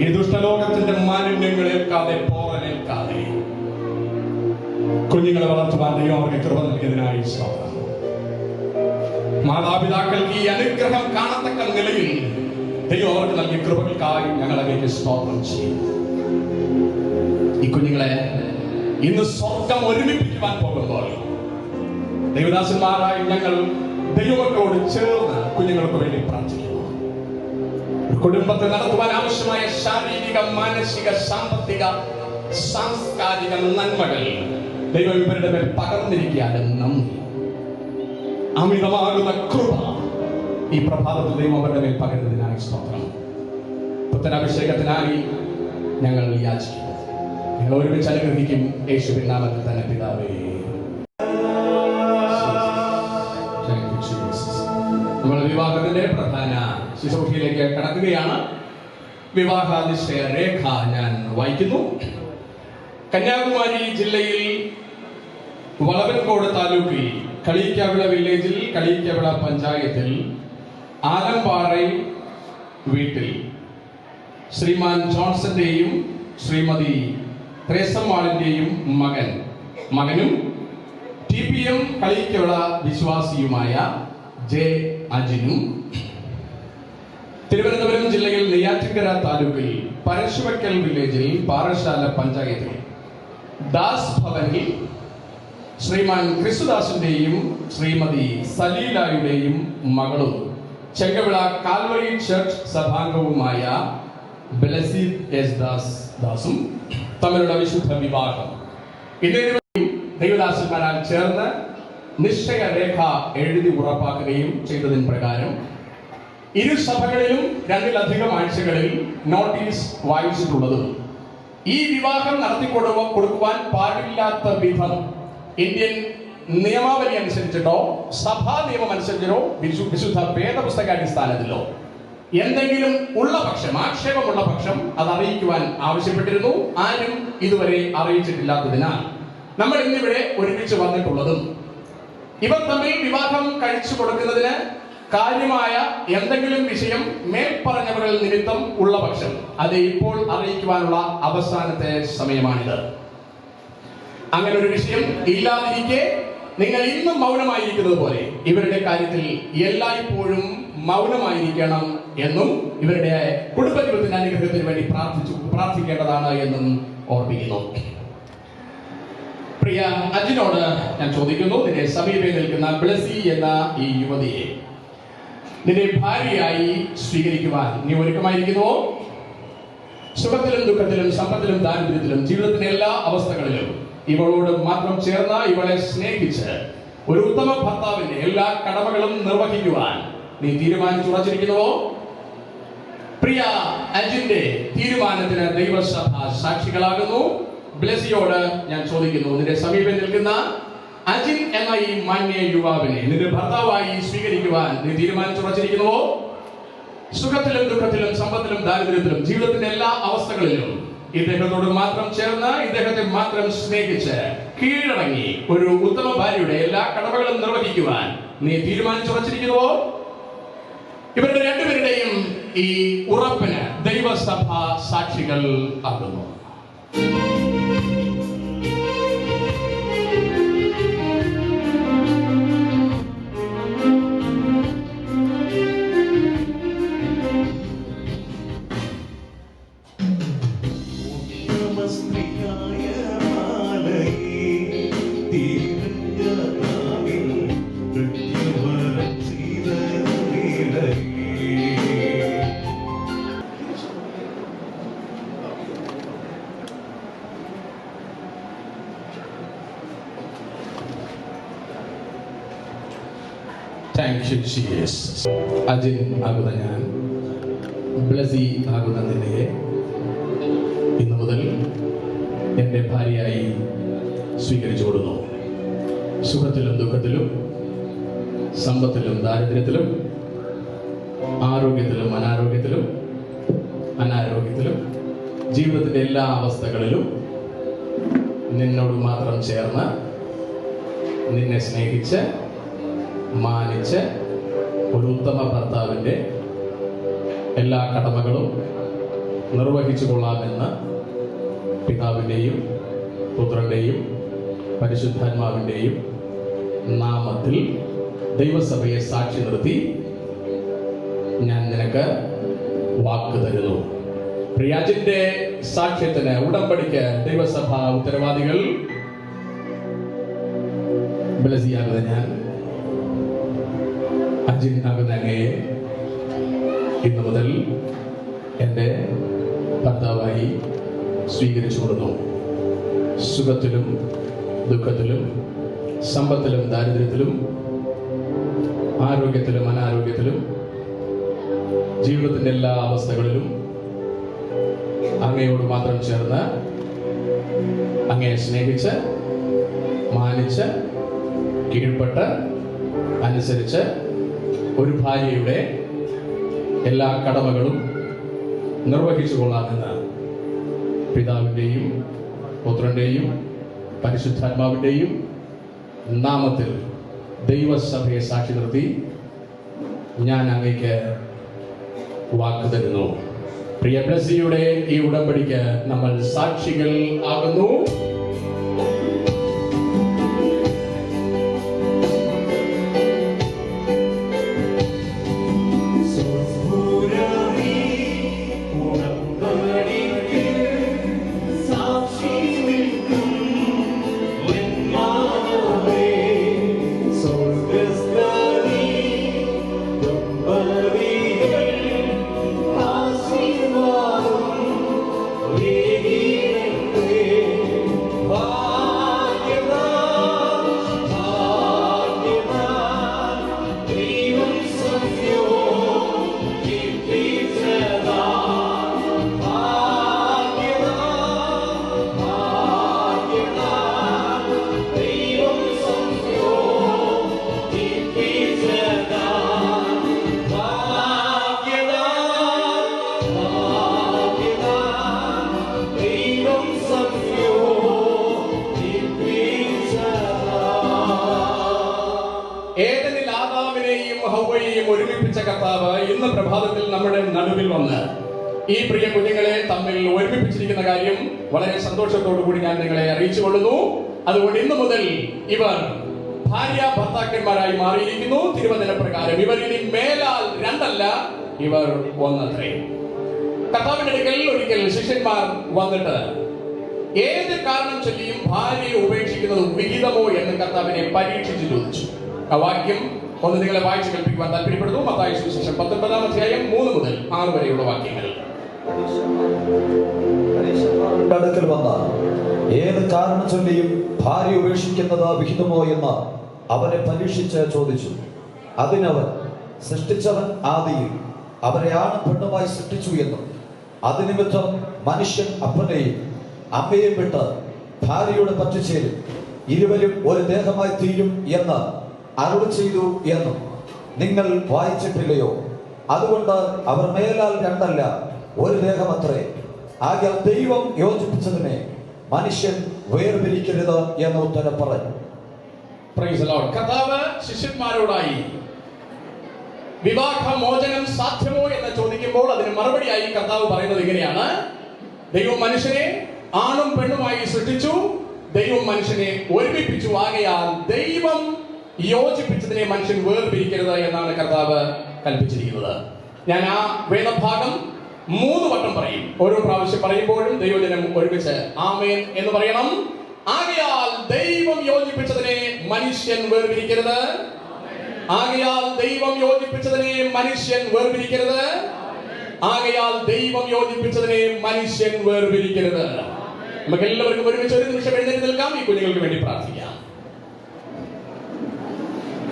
ഈ ദുഷ്ടലോകത്തിന്റെ മാലിന്യങ്ങളേൽക്കാതെ പോറലേൽക്കാതെ കുഞ്ഞുങ്ങളെ വളർത്തുവാൻ ദൈവം അവർക്ക് കൃപ നൽകിയതിനായി സ്തോത്രം. മാതാപിതാക്കൾക്ക് ഈ അനുഗ്രഹം കാണത്തക്ക നിലയിൽ ദൈവം അവർക്ക് നൽകിയ കൃപകൾക്കായി ഞങ്ങൾ അങ്ങേക്ക് സ്തോത്രം ചെയ്യും. ഈ കുഞ്ഞുങ്ങളെ ഇന്ന് സ്വർഗം ഒരുമിപ്പിക്കുവാൻ പോകുമ്പോൾ ദൈവദാസന്മാരായി ഞങ്ങൾ ദൈവമക്കളോട് ചേർന്ന് കുഞ്ഞുങ്ങൾക്ക് വേണ്ടി പ്രാർത്ഥിക്കുന്നു. കുടുംബത്തെ നടത്തുവാൻ ആവശ്യമായ ശാരീരിക, മാനസിക, സാമ്പത്തിക, സാംസ്കാരിക നന്മകൾ ദൈവം ഇവരുടെ മേൽ പകർന്നിരിക്കാനും നന്ദി. അമിതമാകുന്ന കൃപ ഈ പ്രഭാതത്തിൽ ദൈവം അവരുടെ മേൽ പകരുന്നതിനായി സ്തോത്രം. പുത്തനാഭിഷേകത്തിനായി ഞങ്ങൾ യാചിക്കുന്നു. ഞങ്ങൾ ഒരുമിച്ച് അനുഗ്രഹിക്കും യേശുവിൻ നാമത്തിൽ തന്നെ പിതാവേ. നമ്മൾ വിവാഹത്തിന്റെ പ്രധാന ശുശ്രൂഷയിലേക്ക് കടക്കുകയാണ്. വിവാഹ നിശ്ചയ രേഖ ഞാൻ വായിക്കുന്നു. കന്യാകുമാരി ജില്ലയിൽ വളവൻകോട് താലൂക്കിൽ കളിയിക്കാവിള വില്ലേജിൽ കളിയിക്കാവിള പഞ്ചായത്തിൽ ആലമ്പാറ വീട്ടിൽ ശ്രീമാൻ ജോൺസന്റെയും ശ്രീമതി ത്രേസമ്മാളിന്റെയും മകനും TPM കളിയിക്കാവിള വിശ്വാസിയുമായ ജെ അജിനും തിരുവനന്തപുരം ജില്ലയിൽ നെയ്യാറ്റിൻകര താലൂക്കിൽ പരശുവയ്ക്കൽ വില്ലേജിൽ പാറശാല പഞ്ചായത്തിൽ ദാസ് ഭവനിൽ ശ്രീമാൻ ക്രിസ്തുദാസിന്റെയും ശ്രീമതി സലീലായുടെയും മകളും Chenkavila Calvary church സഭാംഗവുമായ Blessy S ദാസും തമ്മിലുള്ള വിശുദ്ധ വിവാഹം ദൈവദാസന്മാരാൽ ചേർന്ന് നിശ്ചയരേഖ എഴുതി ഉറപ്പാക്കുകയും ചെയ്തതിന് പ്രകാരം ഇരു സഭകളിലും 2-ലധികം ആഴ്ചകളിൽ നോട്ടീസ് വായിച്ചിട്ടുള്ളതും ഈ വിവാഹം നടത്തിക്കൊടുക്കുവാൻ പാടില്ലാത്ത വിധം ഇന്ത്യൻ നിയമാവലി അനുസരിച്ചിട്ടോ സഭാ നിയമം അനുസരിച്ചിട്ടോ വിശുദ്ധ വേദപുസ്തക അടിസ്ഥാനത്തിലോ എന്തെങ്കിലും ഉള്ള പക്ഷം, ആക്ഷേപമുള്ള പക്ഷം അത് അറിയിക്കുവാൻ ആവശ്യപ്പെട്ടിരുന്നു. ആരും ഇതുവരെ അറിയിച്ചിട്ടില്ലാത്തതിനാൽ നമ്മൾ ഇന്നിവിടെ ഒരുമിച്ച് വന്നിട്ടുള്ളതും ഇവർ തമ്മിൽ വിവാഹം കഴിച്ചു കൊടുക്കുന്നതിന് കാര്യമായ എന്തെങ്കിലും വിഷയം മേൽപ്പറഞ്ഞവരിൽ നിമിത്തം ഉള്ള പക്ഷം അത് ഇപ്പോൾ അറിയിക്കുവാനുള്ള അവസാനത്തെ സമയമാണിത്. അങ്ങനെ ഒരു വിഷയം ഇല്ലാതിരിക്കെ നിങ്ങൾ ഇന്നും മൗനമായിരിക്കുന്നത് പോലെ ഇവരുടെ കാര്യത്തിൽ എല്ലായ്പ്പോഴും മൗനമായിരിക്കണം എന്നും ഇവരുടെ കുടുംബജീവിതത്തിന്റെ അനുഗ്രഹത്തിന് വേണ്ടി പ്രാർത്ഥിക്കേണ്ടതാണ് എന്നും ഓർമ്മിക്കുന്നു. പ്രിയ അജിനോട് ഞാൻ ചോദിക്കുന്നു, നിന്റെ സമീപം നിൽക്കുന്ന ബ്ലെസി എന്ന ഈ യുവതിയെ നിന്റെ ഭാര്യയായി സ്വീകരിക്കുവാൻ നീ ഒരുക്കമായിരിക്കുന്നുവോ? സുഖത്തിലും ദുഃഖത്തിലും സമ്പത്തിലും ദാരിദ്ര്യത്തിലും ജീവിതത്തിന്റെ എല്ലാ അവസ്ഥകളിലും ഇവളോട് മാത്രം ചേർന്ന് ഇവളെ സ്നേഹിച്ച് ഒരു ഉത്തമ ഭർത്താവിന്റെ എല്ലാ കടമകളും നിർവഹിക്കുവാൻ നീ തീരുമാനിച്ചുറച്ചിരിക്കുന്നുവോ? പ്രിയ അജിന്റെ തീരുമാനത്തിന് ദൈവസഭ സാക്ഷികളാകുന്നു. ബ്ലെസിയോട് ഞാൻ ചോദിക്കുന്നു, നിന്റെ സമീപം നിൽക്കുന്ന അജിൻ എന്ന ഈ മാന്യ യുവാവിനെ നിന്റെ ഭർത്താവായി സ്വീകരിക്കുവാൻ നീ തീരുമാനിച്ചുറച്ചിരിക്കുന്നുവോ? സുഖത്തിലും ദുഃഖത്തിലും സമ്പത്തിലും ദാരിദ്ര്യത്തിലും ജീവിതത്തിന്റെ എല്ലാ അവസ്ഥകളിലും ഇദ്ദേഹത്തോട് മാത്രം ചേർന്ന് ഇദ്ദേഹത്തെ മാത്രം സ്നേഹിച്ച് കീഴടങ്ങി ഒരു ഉത്തമ ഭാര്യയുടെ എല്ലാ കടമകളും നിർവഹിക്കുവാൻ നീ തീരുമാനിച്ചുറച്ചിരിക്കുന്നുവോ? ഇവരുടെ രണ്ടുപേരുടെയും ഈ ഉറപ്പിന് ദൈവസഭ സാക്ഷികൾ ആകുന്നു. അജിൻ ആകുന്ന ഞാൻ, ബ്ലെസി ആകുന്ന നിന്നെ ഇന്നു മുതൽ എൻ്റെ ഭാര്യയായി സ്വീകരിച്ചു കൊടുക്കുന്നു. സുഖത്തിലും ദുഃഖത്തിലും സമ്പത്തിലും ദാരിദ്ര്യത്തിലും ആരോഗ്യത്തിലും അനാരോഗ്യത്തിലും ജീവിതത്തിന്റെ എല്ലാ അവസ്ഥകളിലും നിന്നോട് മാത്രം ചേർന്ന് നിന്നെ സ്നേഹിച്ച് മാനിച്ച് ഒരു ഉത്തമ ഭർത്താവിൻ്റെ എല്ലാ കടമകളും നിർവഹിച്ചു കൊള്ളാമെന്ന് പിതാവിൻ്റെയും പുത്രൻ്റെയും പരിശുദ്ധാത്മാവിൻ്റെയും നാമത്തിൽ ദൈവസഭയെ സാക്ഷി നിർത്തി ഞാൻ നിനക്ക് വാക്ക് തരുന്നു. പ്രിയാജിന്റെ സാക്ഷ്യത്തിന് ഉടമ്പടിക്ക് ദൈവസഭ ഉത്തരവാദികൾ ബ്ലെസിയാകുന്ന ഞാൻ, അഞ്ജനാകുന്ന അങ്ങയെ ഇന്നു മുതൽ എൻ്റെ ഭർത്താവായി സ്വീകരിച്ചു കൊടുക്കുന്നു. സുഖത്തിലും ദുഃഖത്തിലും സമ്പത്തിലും ദാരിദ്ര്യത്തിലും ആരോഗ്യത്തിലും അനാരോഗ്യത്തിലും ജീവിതത്തിൻ്റെ എല്ലാ അവസ്ഥകളിലും അങ്ങയോട് മാത്രം ചേർന്ന് അങ്ങയെ സ്നേഹിച്ച് മാനിച്ച് കീഴ്പ്പെട്ട് അനുസരിച്ച് ഒരു ഭാര്യയുടെ എല്ലാ കടമകളും നിർവഹിച്ചു കൊള്ളാമെന്ന് പിതാവിൻ്റെയും പുത്രൻ്റെയും പരിശുദ്ധാത്മാവിൻ്റെയും നാമത്തിൽ ദൈവസഭയെ സാക്ഷി നിർത്തി ഞാൻ അങ്ങേക്ക് വാക്ക് തരുന്നു. പ്രിയ ബ്ലസ്സിയുടെ ഈ ഉടമ്പടിക്ക് നമ്മൾ സാക്ഷികൾ ആകുന്നു. ഒരുമിപ്പിച്ച കർത്താവ് ഇന്ന് പ്രഭാതത്തിൽ നമ്മുടെ നടുവിൽ വന്ന് ഈ പ്രിയ കുഞ്ഞുങ്ങളെ തമ്മിൽ ഒരുമിപ്പിച്ചിരിക്കുന്ന കാര്യം വളരെ സന്തോഷത്തോടു കൂടി ഞാൻ നിങ്ങളെ അറിയിച്ചു കൊള്ളുന്നു. അതുകൊണ്ട് ഇന്നു മുതൽ ഇവർ ഭാര്യ ഭർത്താക്കന്മാരായി മാറിയിരിക്കുന്നു. തിരുവചന പ്രകാരം ഇവർ ഇനി മേലാൽ രണ്ടല്ല, ഇവർ ഒന്നത്രേ. കർത്താവിന്റെ അടുക്കൽ ഒരിക്കൽ ശിഷ്യന്മാർ വന്നിട്ട് ഏത് കാരണം ചൊല്ലിയും ഭാര്യയെ ഉപേക്ഷിക്കുന്നത് വിഹിതമോ എന്ന് കർത്താവിനെ പരീക്ഷിച്ചു ചോദിച്ചു. ആ വാക്യം ഒന്ന് നിങ്ങളെ വായിച്ചു കേൾപ്പിക്കുവാൻ താല്പര്യപ്പെടുന്നു. മത്തായി സുവിശേഷം 19-ാം അധ്യായം 3 മുതൽ 6 വരെയുള്ള വാക്യങ്ങൾ. അടുക്കൽ വന്ന ഏത് കാരണം ചൊല്ലിയും ഭാര്യ ഉപേക്ഷിക്കുന്നത് വിഹിതമോ എന്ന് അവനെ പരീക്ഷിച്ച് ചോദിച്ചു. അതിനവൻ, സൃഷ്ടിച്ചവൻ ആദിയിൽ അവരെ ആണും പെണ്ണുമായി സൃഷ്ടിച്ചു എന്നും അതിനിമിത്തം മനുഷ്യൻ അപ്പനെയും അമ്മയെയും വിട്ട് ഭാര്യയോട് പറ്റിച്ചേരും, ഇരുവരും ഒരു ദേഹമായി തീരും എന്ന് അരുളി ചെയ്തു എന്നും നിങ്ങൾ വായിച്ചിട്ടില്ലയോ? അതുകൊണ്ട് അവർ മേലാൽ രണ്ടല്ല, ഒരു ദേഹമത്രേ. ആകയാൽ ദൈവം യോജിപ്പിച്ചതിനെ മനുഷ്യൻ വേർപിരിക്കരുത് എന്ന് ഉത്തരം പറഞ്ഞു. Praise the Lord. കർത്താവ് ശിഷ്യന്മാരോടായി വിവാഹമോചനം സാധ്യമോ എന്ന് ചോദിക്കുമ്പോൾ അതിന് മറുപടിയായി കർത്താവ് പറയുന്നത് ഇങ്ങനെയാണ്: ദൈവം മനുഷ്യനെ ആണും പെണ്ണുമായി സൃഷ്ടിച്ചു, ദൈവം മനുഷ്യനെ ഒരുമിപ്പിച്ചു. ആകയാൽ ദൈവം യോജിപ്പിച്ചതിനെ മനുഷ്യൻ വേർപിരിക്കരുത് എന്നാണ് കർത്താവ് കൽപ്പിച്ചിരിക്കുന്നത്. ഞാൻ ആ വേദഭാഗം 3 വട്ടം പറയും. ഓരോ പ്രാവശ്യം പറയുമ്പോഴും ദൈവജനം ഒരുമിച്ച് ആമേൻ എന്ന് പറയണം. ആകയാൽ ദൈവം യോജിപ്പിച്ചതിനെ മനുഷ്യൻ വേർപിരിക്കരുത്. ആകയാൽ ദൈവം യോജിപ്പിച്ചതിനെ മനുഷ്യൻ വേർപിരിക്കരുത്. ആകയാൽ ദൈവം യോജിപ്പിച്ചതിനെ മനുഷ്യൻ വേർപിരിക്കരുത്. നമുക്ക് എല്ലാവർക്കും ഒരുമിച്ച് ഒരു നിമിഷം എഴുന്നേറ്റ് നിൽക്കാം. ഈ കുഞ്ഞുങ്ങൾക്ക് വേണ്ടി പ്രാർത്ഥിക്കാം.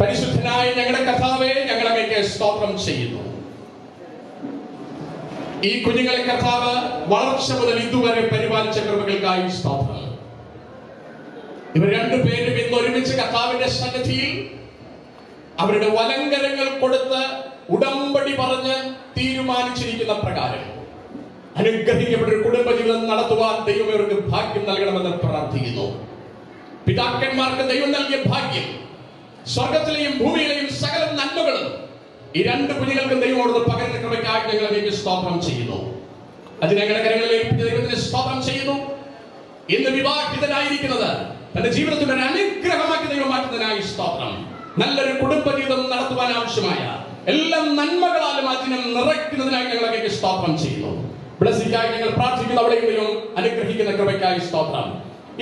പരിശുദ്ധനായ ഞങ്ങളുടെ കർത്താവേ, ഞങ്ങൾ അങ്ങേക്ക് സ്തോത്രം ചെയ്യുന്നു. ഈ കുഞ്ഞുങ്ങളെ കർത്താവ് വളർച്ച മുതൽ ഇതുവരെ പരിപാലിച്ച കൃപകൾക്കായി സ്തോത്രം. ഇവർ രണ്ടുപേരും ഇന്ന് ഒരുമിച്ച് കർത്താവിന്റെ സന്നിധിയിൽ അവരുടെ വലങ്കരങ്ങൾ കൊടുത്ത് ഉടമ്പടി പറഞ്ഞ് തീരുമാനിച്ചിരിക്കുന്ന പ്രകാരം അനുഗ്രഹിക്കപ്പെട്ട ഒരു കുടുംബജീവിതം നടത്തുവാൻ ദൈവം ഇവർക്ക് ഭാഗ്യം നൽകണമെന്ന് പ്രാർത്ഥിക്കുന്നു. പിതാക്കന്മാർക്ക് ദൈവം നൽകിയ ഭാഗ്യം, സ്വർഗത്തിലെയും ഭൂമിയിലെയും സകല നന്മകളും ഈ 2 കുഞ്ഞുങ്ങൾക്കും ദൈവമോട് പകരുന്ന കൃപയ്ക്കായി ഞങ്ങൾ അതിലേക്ക് സ്തോത്രം ചെയ്യുന്നു. അത് ഞങ്ങളുടെ കരങ്ങളിൽ ഏൽപ്പിച്ച ദൈവത്തിന് സ്തോത്രം ചെയ്യുന്നു. ഇന്ന് വിവാഹിതനായിരിക്കുന്നത് തന്റെ ജീവിതത്തിന്റെ ഒരു അനുഗ്രഹമാക്കി ദൈവം മാറ്റുന്നതിനായി സ്തോത്രം. നല്ലൊരു കുടുംബജീവിതം നടത്തുവാൻ ആവശ്യമായ എല്ലാ നന്മകളാലും അതിനെ നിറയ്ക്കുന്നതിനായി ഞങ്ങൾ അതിലേക്ക് സ്തോത്രം ചെയ്യുന്നു. ബ്ലെസ്സിംഗായി ഞങ്ങൾ പ്രാർത്ഥിക്കുന്നു. അവിടെയും ദൈവം അനുഗ്രഹിക്കുന്ന കൃപയ്ക്കായി സ്തോത്രം.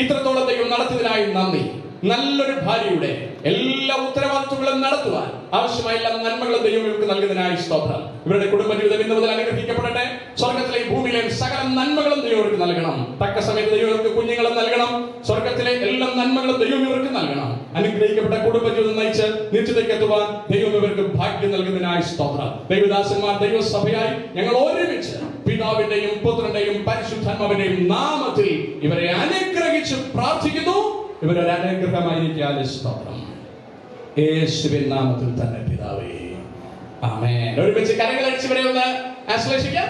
ഇത്രത്തോളം ദൈവം നടത്തിയതിനായി നന്ദി. നല്ലൊരു ഭാര്യയുടെ എല്ലാ ഉത്തരവാദിത്വങ്ങളും നടത്തുവാൻ ആവശ്യമായ എല്ലാ നന്മകളും ദൈവം ഇവർക്ക് നൽകുന്നതിനായി സ്തോത്രം. ഇവരുടെ കുടുംബ ജീവിതം ഇന്ന് മുതൽ അനുഗ്രഹിക്കപ്പെടട്ടെ. സ്വർഗത്തിലെയും ഭൂമിയിലെയും സകല നന്മകളും ദൈവം ഇവർക്ക് നൽകണം. തക്ക സമയത്ത് ദൈവം ഇവർക്ക് കുഞ്ഞുങ്ങളും നൽകണം. സ്വർഗത്തിലെ എല്ലാ നന്മകളും ദൈവം ഇവർക്ക് നൽകണം. അനുഗ്രഹിക്കപ്പെട്ട കുടുംബ ജീവിതം നയിച്ച് നിശ്ചിതയ്ക്ക് എത്തുവാൻ ദൈവം ഇവർക്ക് ഭാഗ്യം നൽകുന്നതിനായി സ്തോത്രം. ദൈവദാസന്മാർ ദൈവസഭയായി ഞങ്ങൾ ഒരുമിച്ച് പിതാവിന്റെയും പുത്രന്റെയും പരിശുദ്ധാത്മാവിന്റെയും നാമത്തിൽ ഇവരെ അനുഗ്രഹിച്ച് പ്രാർത്ഥിക്കുന്നു. ഇവരൊരു അനുഗ്രഹമായിരിക്കാൻ സ്തോത്രം. യേശുവിൻ നാമത്തിൽ തന്നെ പിതാവേ, ആമേൻ. ഒരുമിച്ച് കരങ്ങൾ അടിച്ച് ഇവരെ ഒന്ന് ആശ്ലേഷിക്കാം.